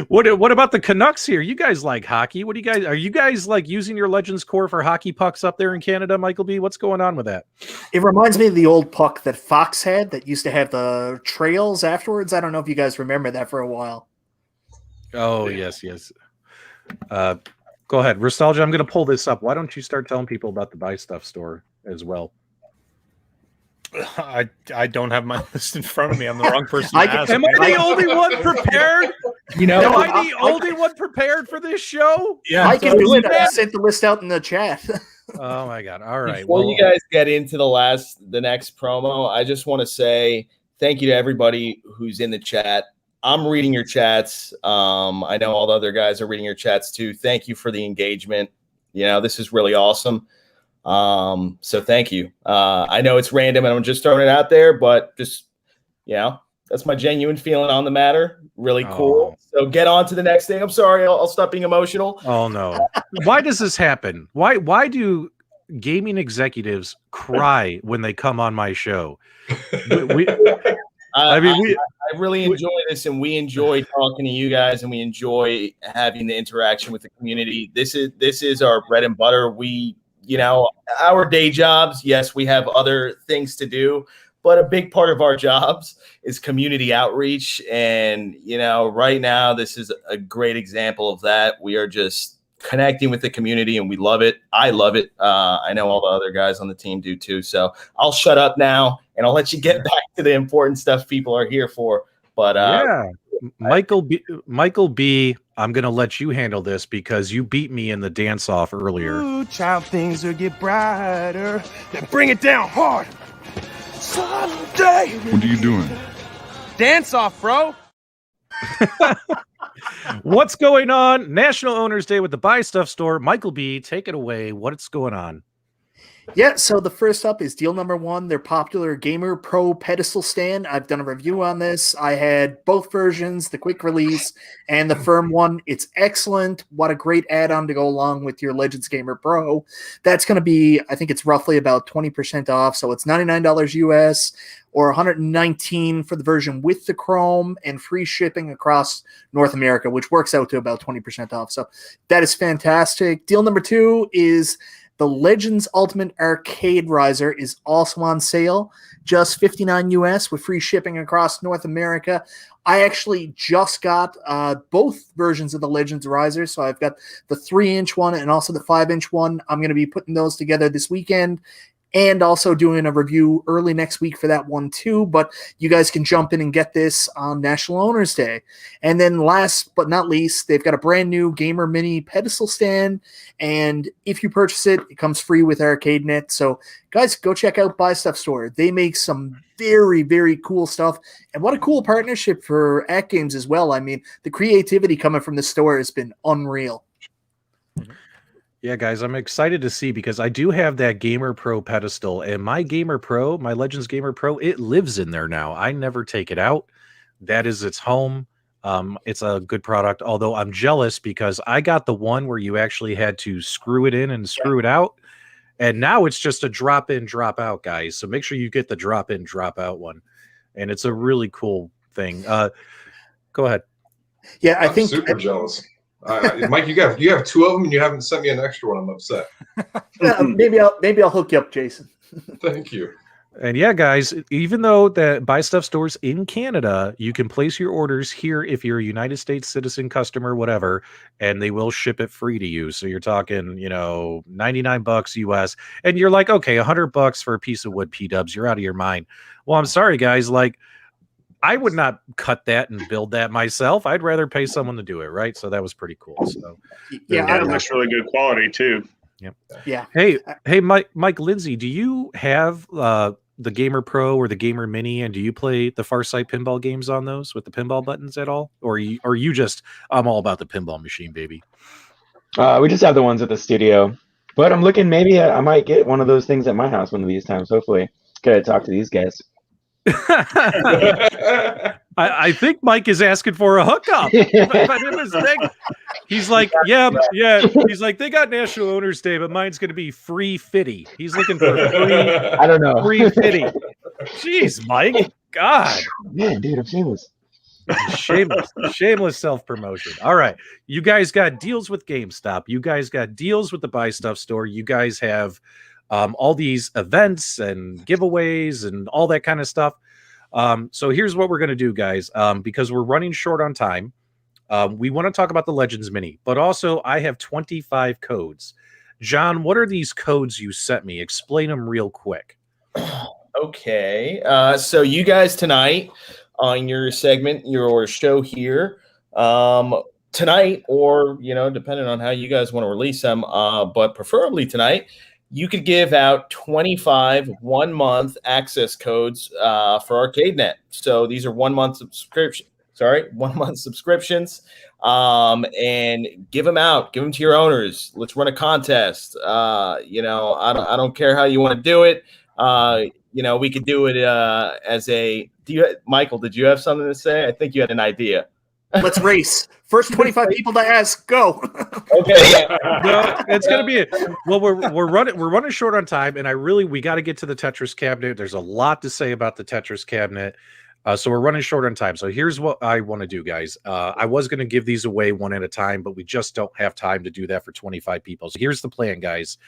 Speaker 4: What about the Canucks here? You guys like hockey? Are you guys like using your Legends Core for hockey pucks up there in Canada, Michael B? What's going on with that?
Speaker 8: It reminds me of the old puck that Fox had that used to have the trails afterwards. I don't know if you guys remember that for a while.
Speaker 4: Oh, yes. Go ahead. Nostalgia, I'm going to pull this up. Why don't you start telling people about the Buy Stuff store as well?
Speaker 1: I don't have my list in front of me. I'm the wrong person to ask.
Speaker 4: Am I the only one prepared? Am I the only one prepared for this show?
Speaker 8: Yeah, I can do it. I sent the list out in the chat.
Speaker 4: Oh my god! All right.
Speaker 6: Before you guys get into the next promo, I just want to say thank you to everybody who's in the chat. I'm reading your chats. I know all the other guys are reading your chats too. Thank you for the engagement. This is really awesome. So thank you. I know it's random and I'm just throwing it out there, but just, that's my genuine feeling on the matter. Really cool. So get on to the next thing. I'm sorry. I'll stop being emotional.
Speaker 4: Oh no. Why does this happen? Why do gaming executives cry when they come on my show?
Speaker 6: I really enjoy this, and we enjoy talking to you guys, and we enjoy having the interaction with the community. This is our bread and butter. We, our day jobs, yes, we have other things to do, but a big part of our jobs is community outreach. And, you know, right now, this is a great example of that. We are just connecting with the community and we love it. I love it. I know all the other guys on the team do too. So I'll shut up now and I'll let you get back to the important stuff people are here for. But
Speaker 4: yeah, Michael B, I'm going to let you handle this because you beat me in the dance off earlier.
Speaker 3: Ooh, child, things will get brighter. Then bring it down hard. Someday.
Speaker 9: What are you doing?
Speaker 3: Dance off, bro.
Speaker 4: What's going on? National Owners Day with the Buy Stuff Store. Michael B, take it away. What's going on?
Speaker 8: Yeah, so the first up is deal number one, their popular Gamer Pro pedestal stand. I've done a review on this. I had both versions, the quick release and the firm one. It's excellent. What a great add-on to go along with your Legends Gamer Pro. That's going to be, I think it's roughly about 20% off. So it's $99 US or $119 for the version with the Chrome and free shipping across North America, which works out to about 20% off. So that is fantastic. Deal number two is the Legends Ultimate Arcade Riser is also on sale, just $59 US with free shipping across North America. I actually just got both versions of the Legends Riser, so I've got the 3-inch one and also the 5-inch one. I'm going to be putting those together this weekend and also doing a review early next week for that one too, but you guys can jump in and get this on National Owners Day. And then last but not least, they've got a brand new Gamer Mini pedestal stand, and if you purchase it, it comes free with ArcadeNet. So guys, go check out Buy Stuff Store. They make some very, very cool stuff, and what a cool partnership for AtGames as well. I mean, the creativity coming from the store has been unreal.
Speaker 4: Yeah, guys, I'm excited to see because I do have that Gamer Pro pedestal, and my Gamer Pro, my Legends Gamer Pro, it lives in there now. I never take it out. That is its home. It's a good product, although I'm jealous because I got the one where you actually had to screw it in and screw it out, and now it's just a drop in, drop out, guys. So make sure you get the drop in, drop out one, and it's a really cool thing. Go ahead.
Speaker 8: Yeah,
Speaker 2: I'm super jealous. Mike, you have two of them, and you haven't sent me an extra one. I'm upset.
Speaker 8: Maybe I'll hook you up, Jason.
Speaker 2: Thank you.
Speaker 4: And yeah, guys, even though that Buy Stuff Stores in Canada, you can place your orders here if you're a United States citizen, customer, whatever, and they will ship it free to you. So you're talking, you know, $99 US, and you're like, okay, $100 for a piece of wood, PDubs. You're out of your mind. Well, I'm sorry, guys. Like, I would not cut that and build that myself. I'd rather pay someone to do it, right? So that was pretty cool. So
Speaker 5: yeah, it looks really good quality too.
Speaker 4: Yep.
Speaker 8: Yeah.
Speaker 4: Hey, Mike Lindsay, do you have the Gamer Pro or the Gamer Mini, and do you play the FarSight pinball games on those with the pinball buttons at all, or are you just I'm all about the pinball machine, baby?
Speaker 7: We just have the ones at the studio, but I'm looking maybe I might get one of those things at my house one of these times. Hopefully, gotta talk to these guys.
Speaker 4: I think Mike is asking for a hookup. He's like, yeah. He's like, they got National Owners Day, but mine's going to be free fitty. He's looking for free.
Speaker 7: I don't know.
Speaker 4: Free fitty. Jeez, Mike. God.
Speaker 7: Man, dude, I'm shameless.
Speaker 4: Shameless self-promotion. All right. You guys got deals with GameStop. You guys got deals with the Buy Stuff Store. You guys have all these events and giveaways and all that kind of stuff. So here's what we're going to do, guys, because we're running short on time. We want to talk about the Legends Mini, but also I have 25 codes. John, what are these codes you sent me? Explain them real quick.
Speaker 6: Okay. So you guys tonight on your segment, your show here, tonight, or, you know, depending on how you guys want to release them, but preferably tonight, you could give out 25 1-month access codes for ArcadeNet. So these are 1-month subscription. 1-month subscriptions, and give them out. Give them to your owners. Let's run a contest. You know, I don't care how you want to do it. You know, we could do it as a. Michael? Did you have something to say? I think you had an idea.
Speaker 8: Let's race. First 25 people to ask, go.
Speaker 6: Okay.
Speaker 4: No, it's gonna be it. Well, we're running short on time, and we got to get to the Tetris cabinet. There's a lot to say about the Tetris cabinet. So we're running short on time. So here's what I want to do, guys. I was going to give these away one at a time, but we just don't have time to do that for 25 people. So here's the plan, guys.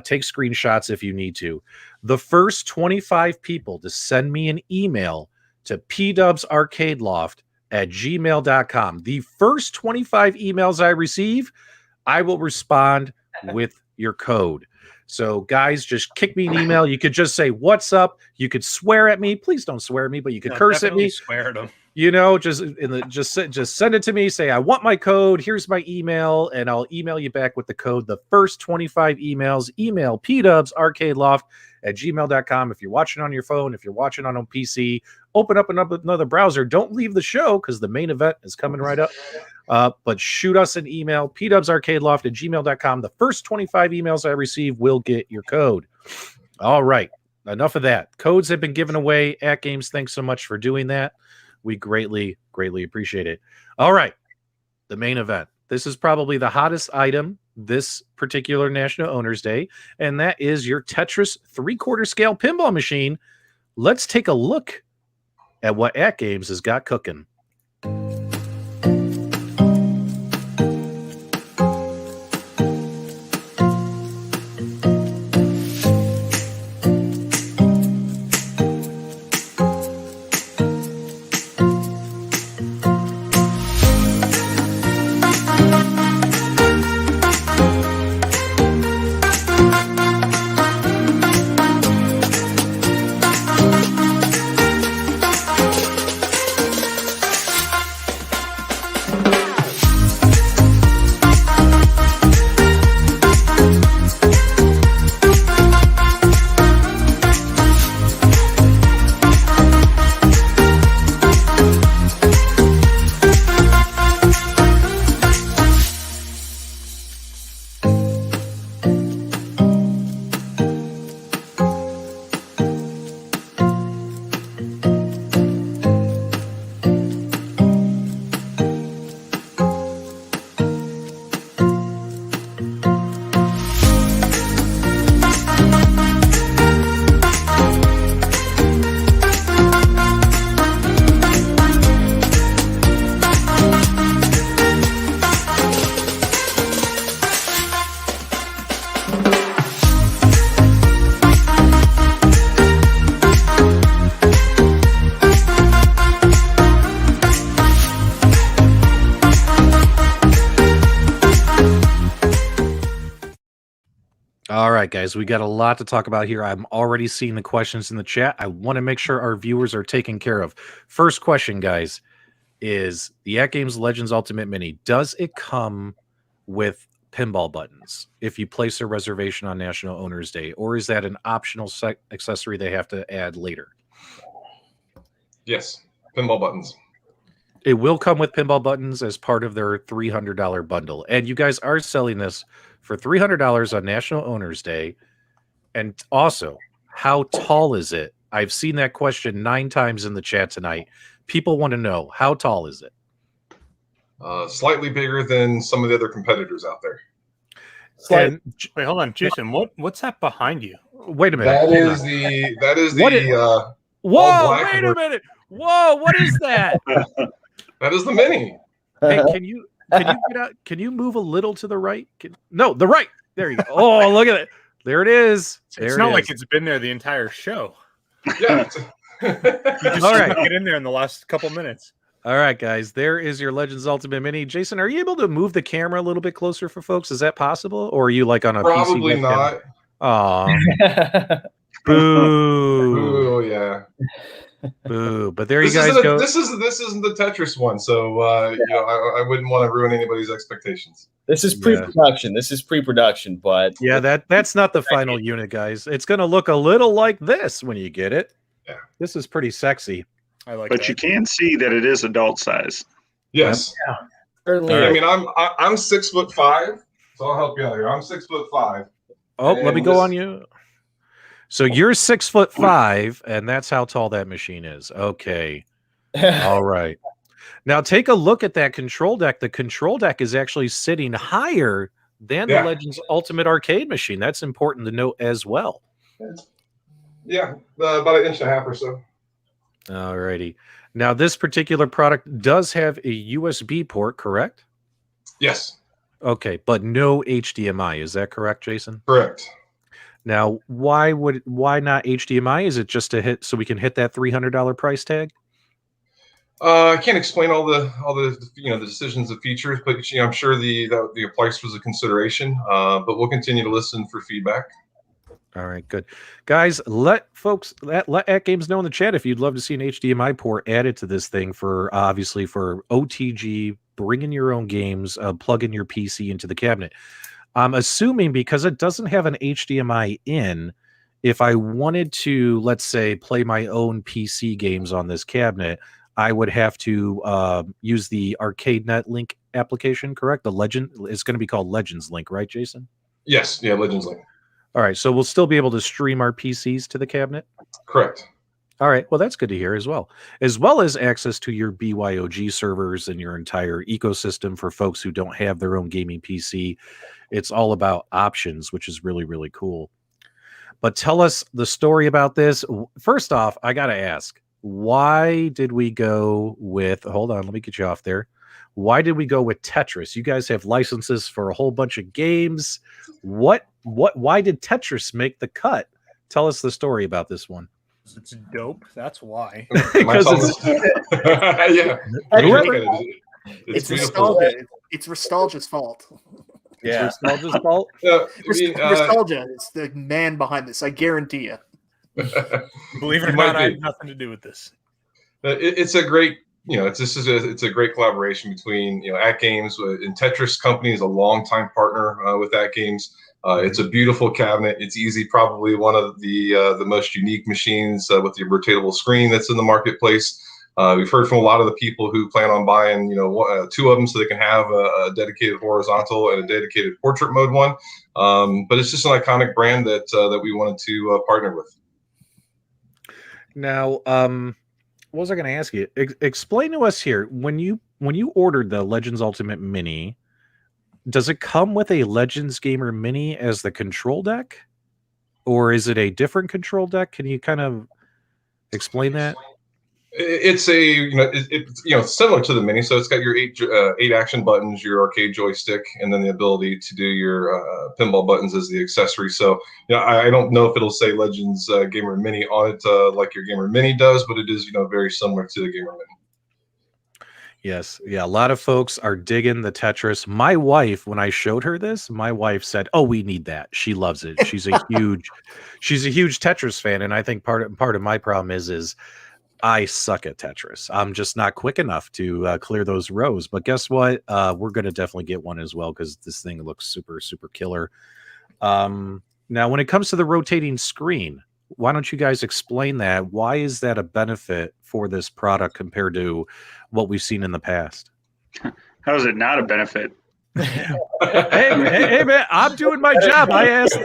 Speaker 4: Take screenshots if you need to. The first 25 people to send me an email to pdubsarcadeloft@gmail.com. The first 25 emails I receive, I will respond with your code. So guys, just kick me an email. You could just say, "What's up?" You could swear at me. Please don't swear at me, but you could curse at me.
Speaker 1: Swear at them.
Speaker 4: You know, just send it to me. Say, "I want my code. Here's my email," and I'll email you back with the code. The first 25 emails, email pdubsarcadeloft@gmail.com. If you're watching on your phone, if you're watching on a PC, open up another browser. Don't leave the show because the main event is coming right up. But shoot us an email, pdubsarcadeloft@gmail.com. The first 25 emails I receive will get your code. All right. Enough of that. Codes have been given away. AtGames, thanks so much for doing that. We greatly, greatly appreciate it. All right. The main event. This is probably the hottest item this particular National Owners Day, and that is your Tetris 3/4 scale pinball machine. Let's take a look at what AtGames has got cooking. All right, guys, we got a lot to talk about here. I'm already seeing the questions in the chat. I want to make sure our viewers are taken care of. First question, guys, is the AtGames Legends Ultimate Mini, does it come with pinball buttons if you place a reservation on National Owners Day, or is that an optional accessory they have to add later?
Speaker 2: Yes, pinball buttons.
Speaker 4: It will come with pinball buttons as part of their $300 bundle. And you guys are selling this for $300 on National Owners Day. And also, how tall is it? I've seen that question 9 times in the chat tonight. People want to know, how tall is it?
Speaker 2: Slightly bigger than some of the other competitors out there.
Speaker 1: And, wait, hold on, Jason. What's that behind you?
Speaker 4: Wait a minute.
Speaker 2: That is the
Speaker 4: whoa! Wait a minute. Whoa! What is that?
Speaker 2: That is the Mini.
Speaker 4: Hey, can you get out? Can you move a little to the right? No, the right. There you go. Oh, look at it. There it is.
Speaker 1: It's not like it's been there the entire show.
Speaker 2: Yeah.
Speaker 1: You just all right. Get in there in the last couple minutes.
Speaker 4: All right, guys. There is your Legends Ultimate Mini. Jason, are you able to move the camera a little bit closer for folks? Is that possible, or are you like on a
Speaker 2: Probably
Speaker 4: PC
Speaker 2: not.
Speaker 4: Aw. Boo.
Speaker 2: Oh yeah.
Speaker 4: Boo. But there you guys go.
Speaker 2: This isn't the Tetris one, so I wouldn't want to ruin anybody's expectations.
Speaker 6: This is pre-production. This is pre-production, but
Speaker 4: yeah, that's not the final unit, guys. It's going to look a little like this when you get it.
Speaker 2: Yeah.
Speaker 4: This is pretty sexy.
Speaker 1: I like
Speaker 5: but
Speaker 1: that.
Speaker 5: You can see that it is adult size.
Speaker 2: Yes.
Speaker 6: Yeah. Certainly.
Speaker 2: Right. I mean, I'm 6'5", so I'll help you out here. I'm 6'5".
Speaker 4: Oh, let me go on you. So you're 6'5", and that's how tall that machine is. Okay. All right. Now take a look at that control deck. The control deck is actually sitting higher than the Legends Ultimate Arcade machine. That's important to note as well.
Speaker 2: Yeah, about 1.5 inches or so.
Speaker 4: All righty. Now this particular product does have a USB port, correct?
Speaker 2: Yes.
Speaker 4: Okay, but no HDMI. Is that correct, Jason?
Speaker 2: Correct.
Speaker 4: Now, why not HDMI? Is it just to hit so we can hit that $300 price tag?
Speaker 2: I can't explain all the the decisions of features, but I'm sure the price was a consideration. But we'll continue to listen for feedback.
Speaker 4: All right, good. Guys, let AtGames know in the chat if you'd love to see an HDMI port added to this thing for obviously for OTG, bring in your own games, plug in your PC into the cabinet. I'm assuming because it doesn't have an HDMI in, if I wanted to, let's say, play my own PC games on this cabinet, I would have to use the ArcadeNet Link application, correct? The Legend, it's going to be called Legends Link, right, Jason?
Speaker 2: Yes, yeah, Legends Link.
Speaker 4: All right, so we'll still be able to stream our PCs to the cabinet?
Speaker 2: Correct.
Speaker 4: All right, well, that's good to hear as well as access to your BYOG servers and your entire ecosystem for folks who don't have their own gaming PC. It's all about options, which is really, really cool. But tell us the story about this. First off, I got to ask, why did we go with, hold on, let me get you off there. Why did we go with Tetris? You guys have licenses for a whole bunch of games. Why did Tetris make the cut? Tell us the story about this one.
Speaker 1: It's dope. That's why.
Speaker 4: Because
Speaker 2: yeah.
Speaker 8: It's nostalgia. It's nostalgia's fault.
Speaker 6: Yeah.
Speaker 4: It's nostalgia's fault.
Speaker 8: Nostalgia is the man behind this. I guarantee you.
Speaker 1: Believe it or not, I have nothing to do with this.
Speaker 2: It's a great, it's a great collaboration between AtGames and Tetris Company is a longtime partner with AtGames. It's a beautiful cabinet. It's easy, probably one of the most unique machines with the rotatable screen that's in the marketplace. We've heard from a lot of the people who plan on buying, two of them so they can have a dedicated horizontal and a dedicated portrait mode one. But it's just an iconic brand that we wanted to partner with.
Speaker 4: Now, what was I going to ask you? Explain to us here, when you ordered the Legends Ultimate Mini, does it come with a Legends Gamer Mini as the control deck, or is it a different control deck? Can you kind of explain that?
Speaker 2: It's it's similar to the Mini, so it's got your eight action buttons, your arcade joystick, and then the ability to do your pinball buttons as the accessory. So I don't know if it'll say Legends Gamer Mini on it like your Gamer Mini does, but it is very similar to the Gamer Mini.
Speaker 4: Yes, yeah, a lot of folks are digging the Tetris. My wife, when I showed her this, my wife said, "Oh, we need that." She loves it. She's a huge Tetris fan, and I think part of my problem is I suck at Tetris. I'm just not quick enough to clear those rows. But guess what? We're going to definitely get one as well because this thing looks super, super killer. Now, when it comes to the rotating screen, why don't you guys explain that? Why is that a benefit for this product compared to what we've seen in the past?
Speaker 5: How is it not a benefit?
Speaker 4: hey man, I'm doing my job. I asked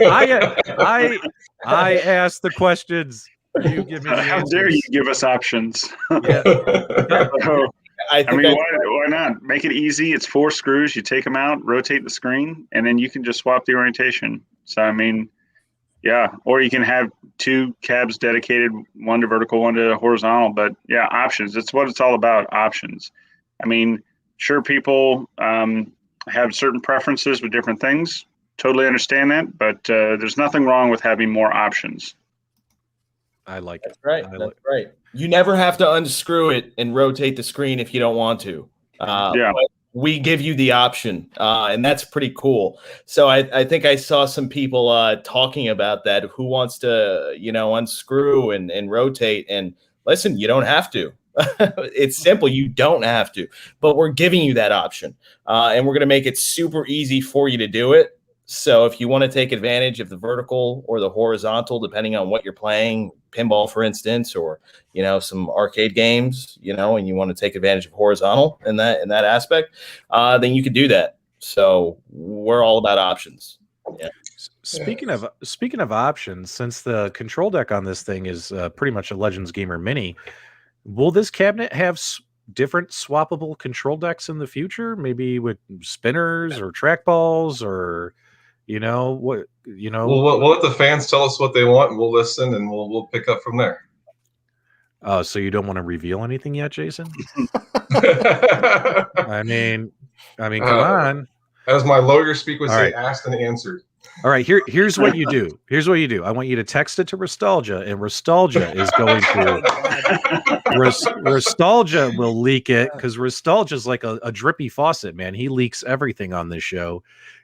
Speaker 4: the questions. You give me the
Speaker 5: How
Speaker 4: answers.
Speaker 5: dare you give us options?
Speaker 4: Yeah.
Speaker 5: Why not? Make it easy. It's 4 screws. You take them out, rotate the screen, and then you can just swap the orientation. So, or you can have 2 cabs dedicated, one to vertical, one to horizontal. But, yeah, options. That's what it's all about, options. Sure, people have certain preferences with different things. Totally understand that. But there's nothing wrong with having more options.
Speaker 4: I like it.
Speaker 6: That's right. That's right. You never have to unscrew it and rotate the screen if you don't want to. But we give you the option, and that's pretty cool. So I think I saw some people talking about that. Who wants to, unscrew and rotate? And listen, you don't have to. It's simple. You don't have to. But we're giving you that option, and we're going to make it super easy for you to do it. So if you want to take advantage of the vertical or the horizontal, depending on what you're playing, pinball, for instance, or, some arcade games, and you want to take advantage of horizontal in that aspect, then you can do that. So we're all about options. Yeah.
Speaker 4: Speaking of options, since the control deck on this thing is pretty much a Legends Gamer Mini, will this cabinet have different swappable control decks in the future? Maybe with spinners or trackballs or... We'll
Speaker 2: let the fans tell us what they want, and we'll listen, and we'll pick up from there.
Speaker 4: So you don't want to reveal anything yet, Jason? Come on.
Speaker 2: As my lawyer speak would say, asked and answered.
Speaker 4: All right, here's what you do. Here's what you do. I want you to text it to Restalgia, and Restalgia is going to Restalgia will leak it because Restalgia is like a drippy faucet, man. He leaks everything on this show.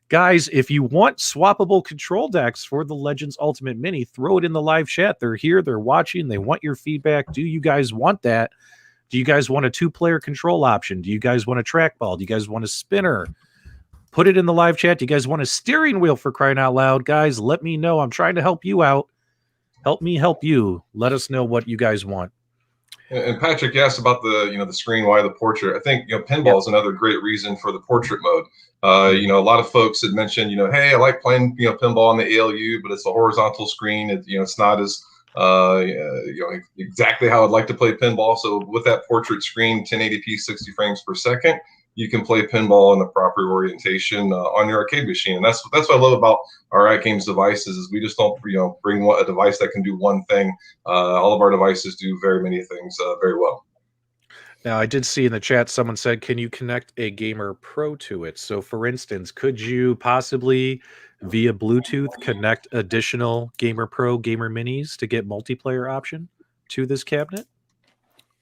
Speaker 4: Guys, if you want swappable control decks for the Legends Ultimate Mini, throw it in the live chat. They're here, they're watching, they want your feedback. Do you guys want that? Do you guys want a 2-player control option? Do you guys want a trackball? Do you guys want a spinner? Put it in the live chat. Do you guys want a steering wheel, for crying out loud? Guys, let me know. I'm trying to help you out. Help me help you. Let us know what you guys want.
Speaker 2: And Patrick asked about the screen, why the portrait. I think pinball is another great reason for the portrait mode. A lot of folks had mentioned, hey, I like playing pinball on the ALU, but it's a horizontal screen. It's not as exactly how I'd like to play pinball. So with that portrait screen, 1080p, 60 frames per second, you can play pinball in the proper orientation on your arcade machine. And that's what I love about our AtGames devices is we just don't bring a device that can do one thing. All of our devices do very many things very well.
Speaker 4: Now, I did see in the chat someone said, can you connect a Gamer Pro to it? So, for instance, could you possibly, via Bluetooth, connect additional Gamer Pro Gamer Minis to get multiplayer option to this cabinet?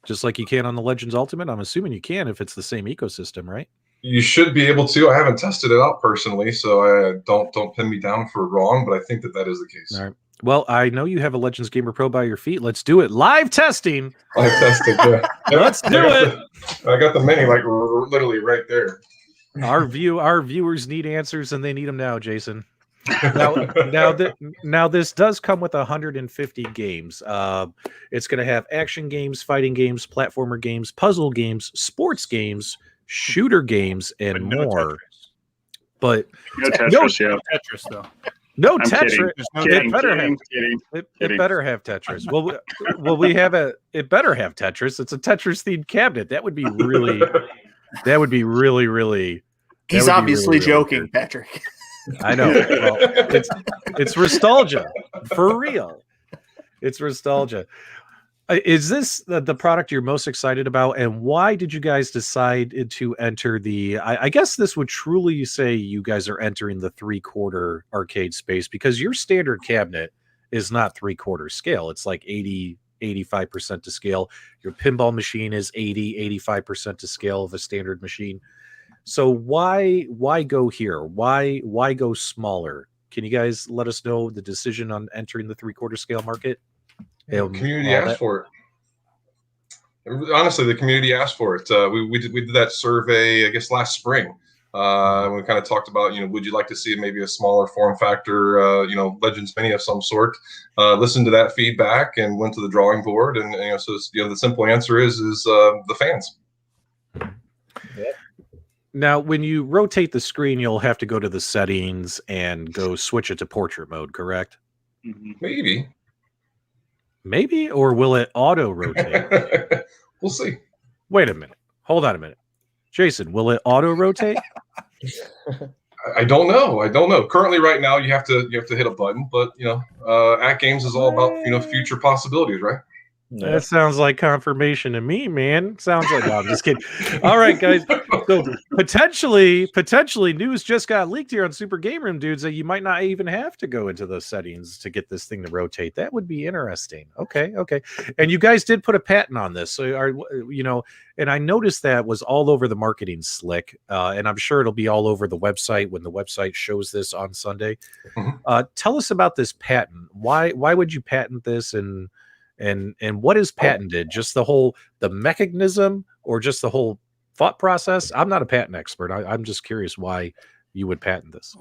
Speaker 4: Just like you can on the Legends Ultimate? I'm assuming you can if it's the same ecosystem, right?
Speaker 2: You should be able to. I haven't tested it out personally, so I don't pin me down for wrong, but I think that is the case.
Speaker 4: All right. Well, I know you have a Legends Gamer Pro by your feet. Let's do it. Live testing.
Speaker 2: Live testing, yeah.
Speaker 4: Let's do it.
Speaker 2: I got the mini like literally right there. Our
Speaker 4: viewers need answers, and they need them now, Jason. Now this does come with 150 games. It's going to have action games, fighting games, platformer games, puzzle games, sports games, shooter games, and more. But
Speaker 5: no Tetris, yeah.
Speaker 1: Tetris though.
Speaker 4: No
Speaker 5: I'm
Speaker 4: Tetris.
Speaker 5: Kidding,
Speaker 4: It better have Tetris. Well, we have it better have Tetris. It's a Tetris themed cabinet. That would be really.
Speaker 8: He's obviously joking,
Speaker 4: weird.
Speaker 8: Patrick.
Speaker 4: I know. Well, it's Restalgia for real. It's Restalgia. Is this the product you're most excited about, and why did you guys decide to enter the? I guess this would truly say you guys are entering the 3/4 arcade space, because your standard cabinet is not 3/4 scale. It's like 80-85% to scale. Your pinball machine is 80-85% to scale of a standard machine. So why go here? Why go smaller? Can you guys let us know the decision on entering the 3/4 scale market?
Speaker 2: The community asked for it. Honestly, the community asked for it. We did that survey, I guess, last spring. We kind of talked about, would you like to see maybe a smaller form factor, Legends Mini of some sort? Listened to that feedback and went to the drawing board, and so the simple answer is the fans.
Speaker 4: Yeah. Now, when you rotate the screen, you'll have to go to the settings and go switch it to portrait mode, correct?
Speaker 2: Maybe,
Speaker 4: or will it auto rotate?
Speaker 2: We'll see.
Speaker 4: Wait a minute. Hold on a minute. Jason, will it auto rotate?
Speaker 2: I don't know. Currently, right now, you have to hit a button, but AtGames is all about future possibilities, right?
Speaker 4: That sounds like confirmation to me, man. Sounds like, no, I'm just kidding. All right, guys. So potentially news just got leaked here on Super Game Room, dudes, that you might not even have to go into those settings to get this thing to rotate. That would be interesting. Okay. And you guys did put a patent on this, so and I noticed that was all over the marketing slick, and I'm sure it'll be all over the website when the website shows this on Sunday. Tell us about this patent. Why would you patent this, and what is patented? Just the mechanism, or just the whole thought process? I'm not a patent expert. I'm just curious why you would patent this.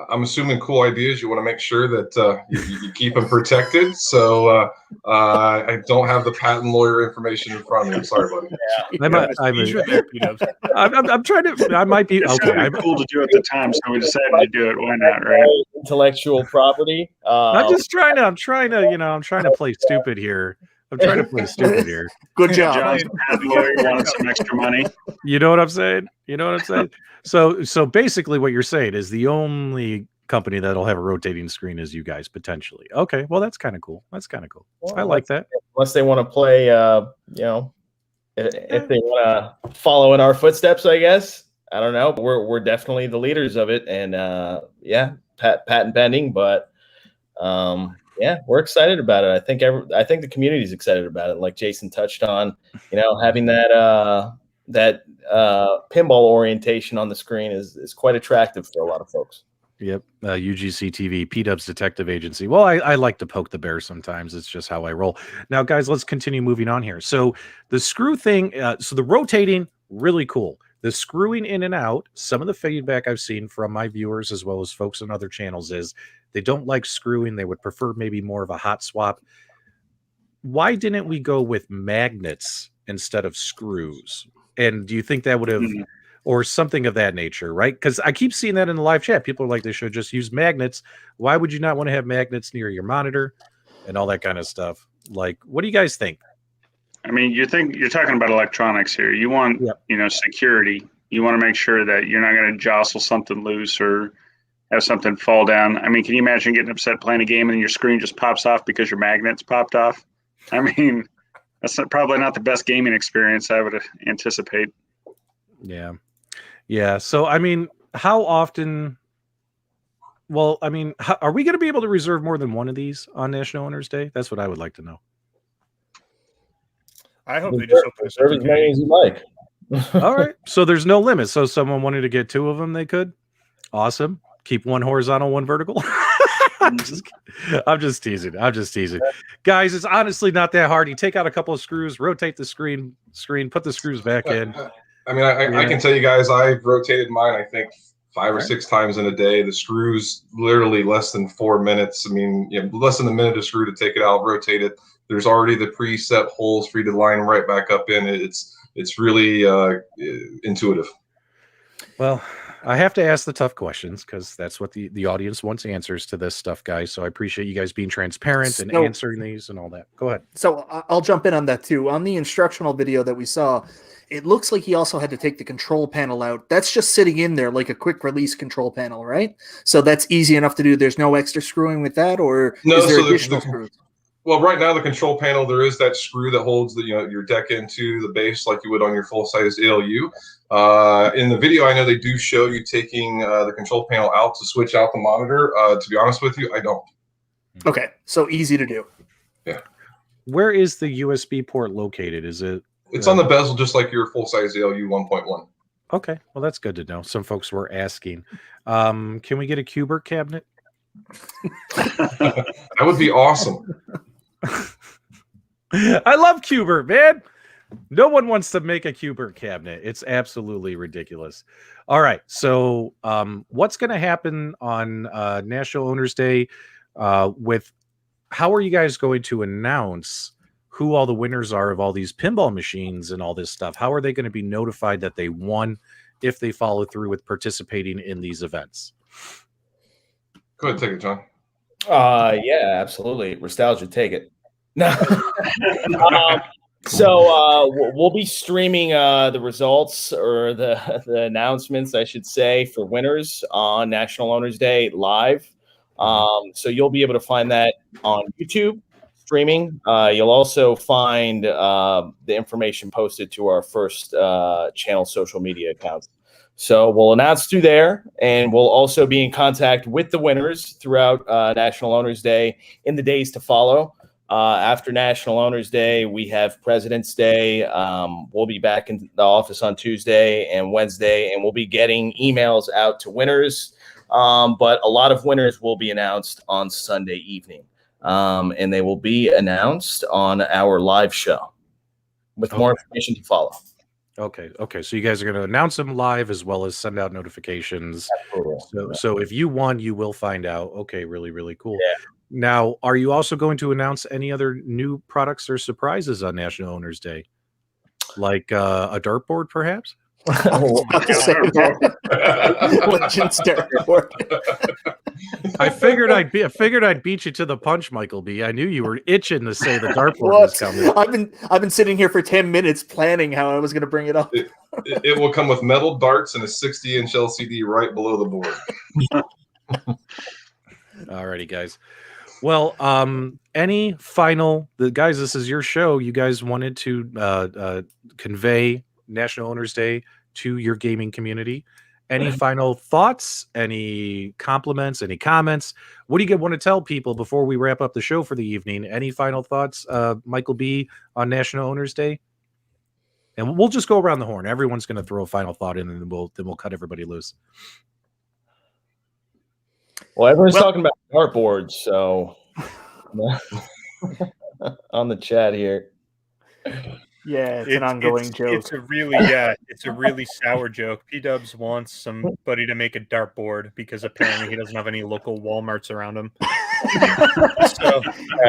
Speaker 2: I'm assuming cool ideas. You want to make sure that you keep them protected. So I don't have the patent lawyer information in front of me. I'm sorry, buddy.
Speaker 4: I'm trying to. I might be okay.
Speaker 5: I'm cool to do at the time, so we decided to do it. Why not, right?
Speaker 6: Intellectual property.
Speaker 4: I'm trying to play stupid here. Good job.
Speaker 5: John's patent lawyer wanted some extra money.
Speaker 4: You know what I'm saying? So basically what you're saying is the only company that'll have a rotating screen is you guys, potentially. Okay, well, that's kind of cool. Well, I like that.
Speaker 6: Unless they want to play, if they want to follow in our footsteps, I guess. I don't know. We're definitely the leaders of it, and yeah, patent pending, but yeah, we're excited about it. I think the community is excited about it. Like Jason touched on, having that pinball orientation on the screen is quite attractive for a lot of folks.
Speaker 4: Yep. UGC TV, PDubs Detective Agency. Well, I like to poke the bear sometimes. It's just how I roll. Now, guys, let's continue moving on here. So the screw thing, so the rotating, really cool. The screwing in and out, some of the feedback I've seen from my viewers as well as folks on other channels is they don't like screwing. They would prefer maybe more of a hot swap. Why didn't we go with magnets instead of screws? And do you think that would have... or something of that nature, right? Because I keep seeing that in the live chat. People are like, they should just use magnets. Why would you not want to have magnets near your monitor and all that kind of stuff? Like, what do you guys think?
Speaker 5: I mean, you're talking about electronics here. You want, security. You want to make sure that you're not going to jostle something loose or have something fall down. I mean, can you imagine getting upset playing a game and your screen just pops off because your magnets popped off? I mean, that's probably not the best gaming experience I would anticipate.
Speaker 4: Yeah. Yeah. So, I mean, how often... Well, I mean, are we going to be able to reserve more than one of these on National Owners Day? That's what I would like to know.
Speaker 1: I hope they just open
Speaker 6: reserve as many as you like.
Speaker 4: All right. So there's no limit. So someone wanted to get 2 of them, they could. Awesome. Keep one horizontal, one vertical. I'm just teasing. Guys, it's honestly not that hard. You take out a couple of screws, rotate the screen, put the screws back in.
Speaker 2: I mean, I can tell you guys, I've rotated mine, I think, 5 or 6 times in a day. The screws literally less than 4 minutes. I mean, less than a minute to screw to take it out, rotate it. There's already the preset holes for you to line right back up in. It's really intuitive.
Speaker 4: Well, I have to ask the tough questions because that's what the audience wants answers to this stuff, guys. So I appreciate you guys being transparent and answering these and all that. Go ahead.
Speaker 8: So I'll jump in on that too. On the instructional video that we saw, it looks like he also had to take the control panel out. That's just sitting in there like a quick release control panel, right? So that's easy enough to do. There's no extra screwing with that, or is there additional screws?
Speaker 2: Well, right now the control panel, there is that screw that holds the your deck into the base like you would on your full-size ALU. In the video, I know they do show you taking the control panel out to switch out the monitor. To be honest with you, I don't.
Speaker 8: Okay, so easy to do.
Speaker 2: Yeah.
Speaker 4: Where is the USB port located? Is it?
Speaker 2: It's on the bezel, just like your full-size ALU 1.1.
Speaker 4: Okay, well that's good to know. Some folks were asking, can we get a Kubert cabinet?
Speaker 2: That would be awesome.
Speaker 4: I love Kubert, man. No one wants to make a Kubert cabinet. It's absolutely ridiculous. All right, so what's going to happen on National Owners Day? With how are you guys going to announce who all the winners are of all these pinball machines and all this stuff? How are they going to be notified that they won if they follow through with participating in these events?
Speaker 2: Go ahead, take it, John.
Speaker 6: Yeah, absolutely. Nostalgia, take it. No. So we'll be streaming the results or the announcements, I should say, for winners on National Owners Day live. So you'll be able to find that on YouTube streaming. You'll also find the information posted to our first channel social media accounts. So we'll announce through there, and we'll also be in contact with the winners throughout National Owners Day in the days to follow. After National Owners Day, we have President's Day. We'll be back in the office on Tuesday and Wednesday, and we'll be getting emails out to winners. But a lot of winners will be announced on Sunday evening, and they will be announced on our live show with more information to follow.
Speaker 4: Okay. So you guys are going to announce them live as well as send out notifications. So if you won, you will find out. Okay, really, really cool.
Speaker 6: Yeah.
Speaker 4: Now, are you also going to announce any other new products or surprises on National Owners Day? Like a dartboard, perhaps?
Speaker 8: Legends dartboard.
Speaker 4: I figured I'd beat you to the punch, Michael B. I knew you were itching to say the dartboard was coming.
Speaker 8: I've been sitting here for 10 minutes planning how I was going to bring it up.
Speaker 2: It will come with metal darts and a 60-inch LCD right below the board.
Speaker 4: Alrighty, guys. Well, any final, guys, this is your show. You guys wanted to convey National Owners Day to your gaming community. Any final thoughts, any compliments, any comments? What do you want to tell people before we wrap up the show for the evening? Any final thoughts, Michael B, on National Owners Day? And we'll just go around the horn. Everyone's going to throw a final thought in, and then we'll cut everybody loose.
Speaker 6: Well, everyone's talking about dartboards, so on the chat here.
Speaker 8: Yeah, it's an ongoing joke.
Speaker 1: It's a really sour joke. PDubs wants somebody to make a dartboard because apparently he doesn't have any local Walmarts around him. So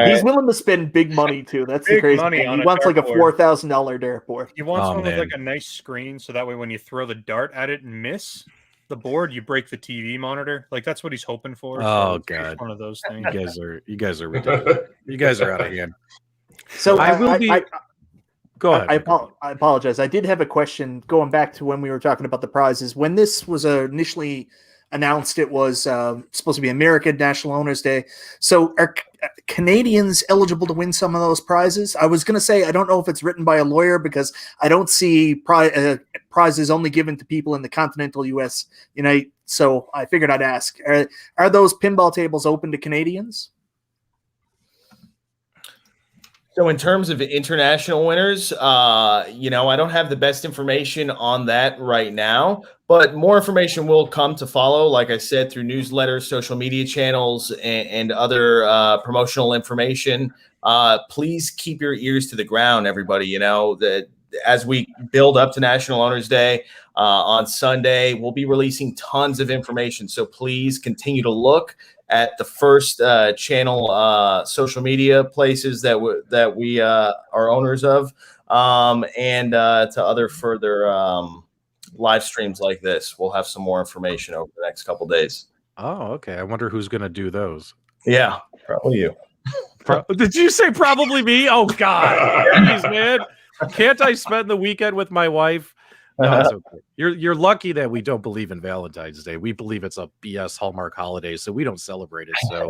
Speaker 8: he's willing to spend big money too. That's the crazy thing. He wants like a $4,000 dartboard.
Speaker 1: He wants one with like a nice screen, so that way when you throw the dart at it and miss the board, you break the TV monitor. Like that's what he's hoping for.
Speaker 4: Oh
Speaker 1: so
Speaker 4: God,
Speaker 1: one of those things.
Speaker 4: You guys are ridiculous. You guys are out of hand.
Speaker 8: So
Speaker 4: I will be. Go ahead.
Speaker 8: I apologize. I did have a question going back to when we were talking about the prizes. When this was initially announced, it was supposed to be American National Owners Day. So are Canadians eligible to win some of those prizes? I was going to say, I don't know if it's written by a lawyer because I don't see prizes only given to people in the continental U.S. So I figured I'd ask, are those pinball tables open to Canadians?
Speaker 6: So in terms of international winners, I don't have the best information on that right now, but more information will come to follow, like I said, through newsletters, social media channels, and other promotional information. Please keep your ears to the ground, everybody. That as we build up to National Owners Day on Sunday, we'll be releasing tons of information. So please continue to look at the first channel social media places that we are owners of, and to other further live streams like this. We'll have some more information over the next couple days.
Speaker 4: Oh, okay. I wonder who's going to do those.
Speaker 6: Yeah, probably you.
Speaker 4: Did you say probably me? Oh God, jeez, man! Can't I spend the weekend with my wife? No, it's okay. You're lucky that we don't believe in Valentine's Day. We believe it's a BS Hallmark holiday, so we don't celebrate it. So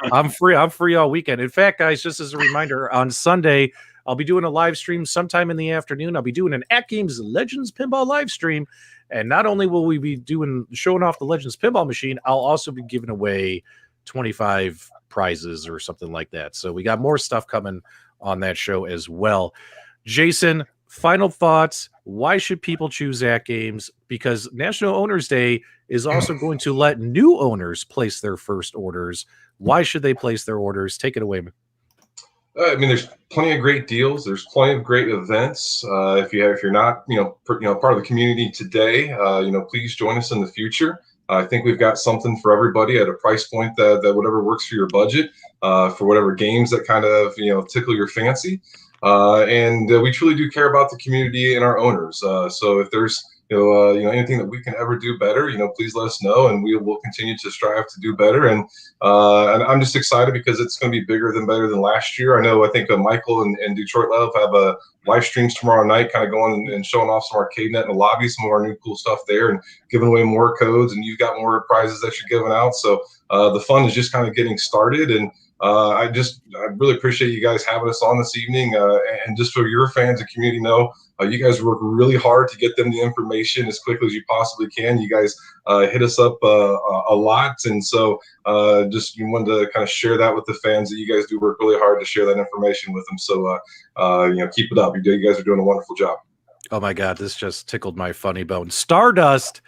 Speaker 4: I'm free. I'm free all weekend. In fact, guys, just as a reminder, on Sunday I'll be doing a live stream sometime in the afternoon. I'll be doing an AtGames Legends Pinball live stream, and not only will we be showing off the Legends Pinball machine, I'll also be giving away 25 prizes or something like that. So we got more stuff coming on that show as well. Jason, final thoughts. Why should people choose AtGames? Because National Owners Day is also going to let new owners place their first orders. Why should they place their orders? Take it away.
Speaker 2: There's plenty of great deals. There's plenty of great events. If you're not, part of the community today, please join us in the future. I think we've got something for everybody at a price point that whatever works for your budget, for whatever games that kind of tickle your fancy. And we truly do care about the community and our owners. So if there's anything that we can ever do better, please let us know, and we will continue to strive to do better. And I'm just excited because it's going to be better than last year. I think Michael and Detroit Love have a live streams tomorrow night, kind of going and showing off some ArcadeNet in the lobby, some of our new cool stuff there, and giving away more codes. And you've got more prizes that you're giving out. So the fun is just kind of getting started. And I really appreciate you guys having us on this evening, and just so your fans and community know, you guys work really hard to get them the information as quickly as you possibly can. You guys hit us up a lot, and so just wanted to kind of share that with the fans, that you guys do work really hard to share that information with them. So keep it up. You guys are doing a wonderful job.
Speaker 4: Oh my God, this just tickled my funny bone. Stardust,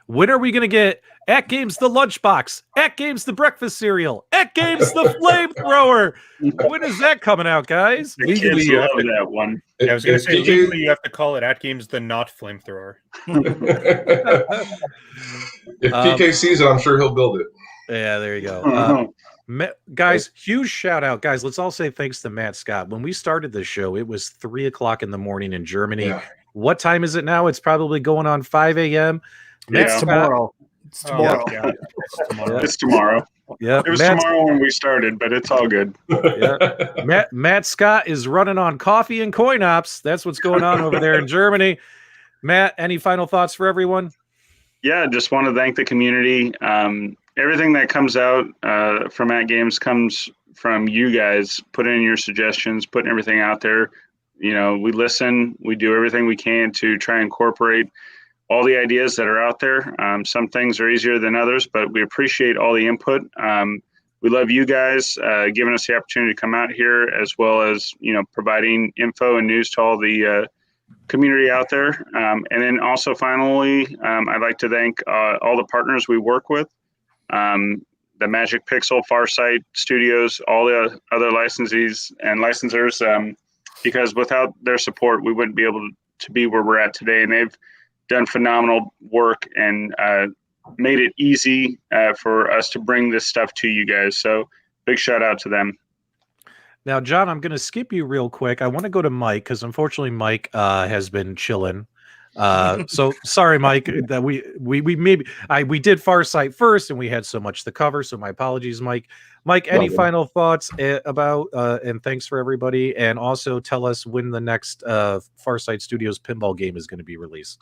Speaker 4: when are we going to get AtGames the lunchbox, AtGames the breakfast cereal, AtGames the flamethrower? When is that coming out, guys?
Speaker 5: Legally, you have that one.
Speaker 1: I was going to say, legally, you have to call it AtGames the not flamethrower.
Speaker 2: If PK sees it, I'm sure he'll build it.
Speaker 4: Yeah, there you go. Guys, huge shout out. Guys, let's all say thanks to Matt Scott. When we started this show, it was 3:00 in the morning in Germany. Yeah. What time is it now? It's probably going on 5 a.m.
Speaker 8: It's tomorrow.
Speaker 5: It's tomorrow. Yeah. It's tomorrow.
Speaker 4: Yeah,
Speaker 5: it was tomorrow when we started, but it's all good.
Speaker 4: Yeah. Matt Scott is running on coffee and coin ops. That's what's going on over there in Germany. Matt, any final thoughts for everyone?
Speaker 5: Yeah, just want to thank the community. Everything that comes out from AtGames comes from you guys putting in your suggestions, putting everything out there. we listen, we do everything we can to try and incorporate all the ideas that are out there. Some things are easier than others, but we appreciate all the input. We love you guys giving us the opportunity to come out here, as well as providing info and news to all the community out there. And then also finally, I'd like to thank all the partners we work with, the Magic Pixel, FarSight Studios, all the other licensees and licensors, because without their support, we wouldn't be able to be where we're at today. And they've done phenomenal work and made it easy for us to bring this stuff to you guys. So big shout out to them.
Speaker 4: Now, John, I'm going to skip you real quick. I want to go to Mike because unfortunately Mike has been chilling. So sorry, Mike, that we did FarSight first and we had so much to cover. So my apologies, Mike. Mike, any final thoughts about and thanks for everybody, and also tell us when the next FarSight Studios pinball game is going to be released.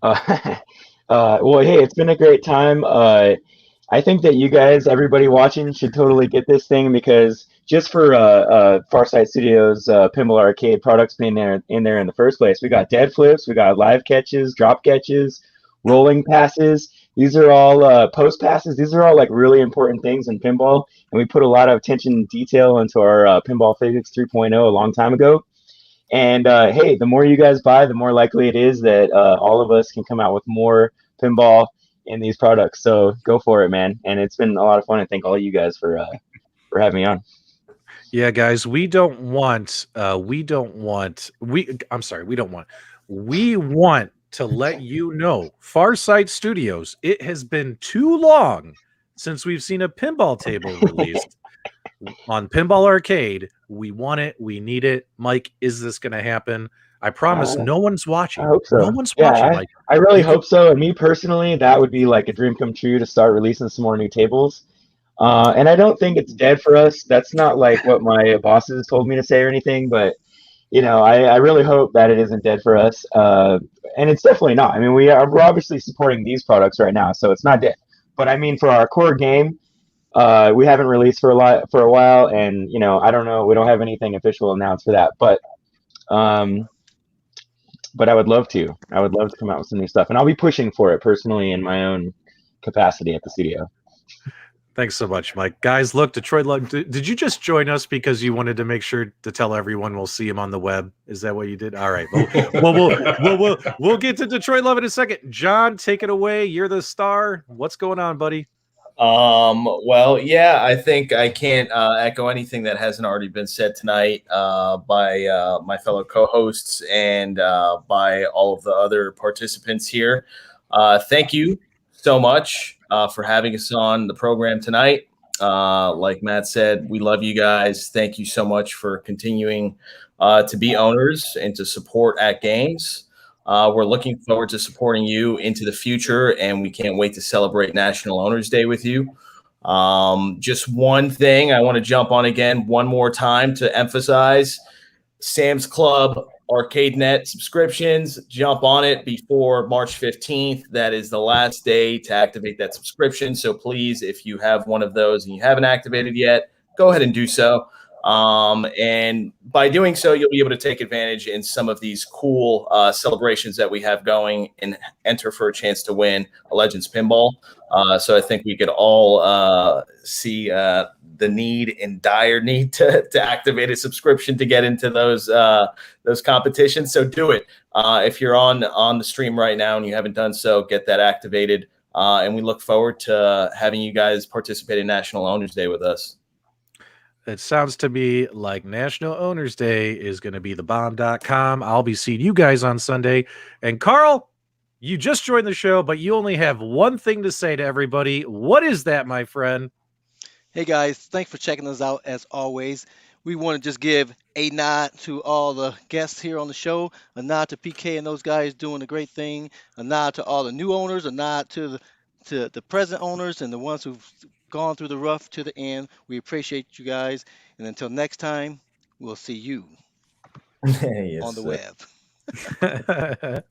Speaker 7: Well, hey, it's been a great time. I think that you guys, everybody watching, should totally get this thing, because just for FarSight Studios pinball arcade products being in there in the first place, we got dead flips, we got live catches, drop catches, rolling passes. These are all post passes. These are all like really important things in pinball, and we put a lot of attention and detail into our Pinball Physics 3.0 a long time ago. And hey, the more you guys buy, the more likely it is that all of us can come out with more pinball in these products. So go for it, man. And it's been a lot of fun. And thank all you guys for having me on.
Speaker 4: Yeah, guys, we want to let you know, FarSight Studios, it has been too long since we've seen a pinball table released on Pinball Arcade. We want it. We need it. Mike, is this going to happen? I promise no one's watching.
Speaker 7: I hope so.
Speaker 4: No one's watching, Mike.
Speaker 7: I really hope so. And me personally, that would be like a dream come true to start releasing some more new tables. And I don't think it's dead for us. That's not like what my bosses told me to say or anything, but I really hope that it isn't dead for us. And it's definitely not. I mean, we're obviously supporting these products right now, so it's not dead. But I mean, for our core game, we haven't released for a while, and I don't know. We don't have anything official announced for that, but I would love to. I would love to come out with some new stuff, and I'll be pushing for it personally in my own capacity at the studio.
Speaker 4: Thanks so much, Mike. Guys, look, Detroit Love. Did you just join us because you wanted to make sure to tell everyone we'll see him on the web? Is that what you did? All right. We'll get to Detroit Love in a second. John, take it away. You're the star. What's going on, buddy?
Speaker 6: Well, yeah, I think I can't echo anything that hasn't already been said tonight by my fellow co-hosts and by all of the other participants here. Thank you so much for having us on the program tonight. Like Matt said, we love you guys. Thank you so much for continuing to be owners and to support AtGames. We're looking forward to supporting you into the future, and we can't wait to celebrate National Owners Day with you. Just one thing I want to jump on again one more time to emphasize: Sam's Club ArcadeNet subscriptions. Jump on it before March 15th. That is the last day to activate that subscription. So please, if you have one of those and you haven't activated yet, go ahead and do so. And by doing so, you'll be able to take advantage in some of these cool celebrations that we have going and enter for a chance to win a Legends Pinball. So I think we could all see the need and dire need to activate a subscription to get into those competitions. So do it. If you're on the stream right now and you haven't done so, get that activated. And we look forward to having you guys participate in National Owners Day with us.
Speaker 4: It sounds to me like National Owners Day is going to be thebomb.com. I'll be seeing you guys on Sunday. And Carl, you just joined the show, but you only have one thing to say to everybody. What is that, my friend?
Speaker 9: Hey, guys. Thanks for checking us out, as always. We want to just give a nod to all the guests here on the show, a nod to PK and those guys doing a great thing, a nod to all the new owners, a nod to the present owners and the ones who've gone through the rough to the end. We appreciate you guys. And until next time, we'll see you
Speaker 6: Yes,
Speaker 9: on the web.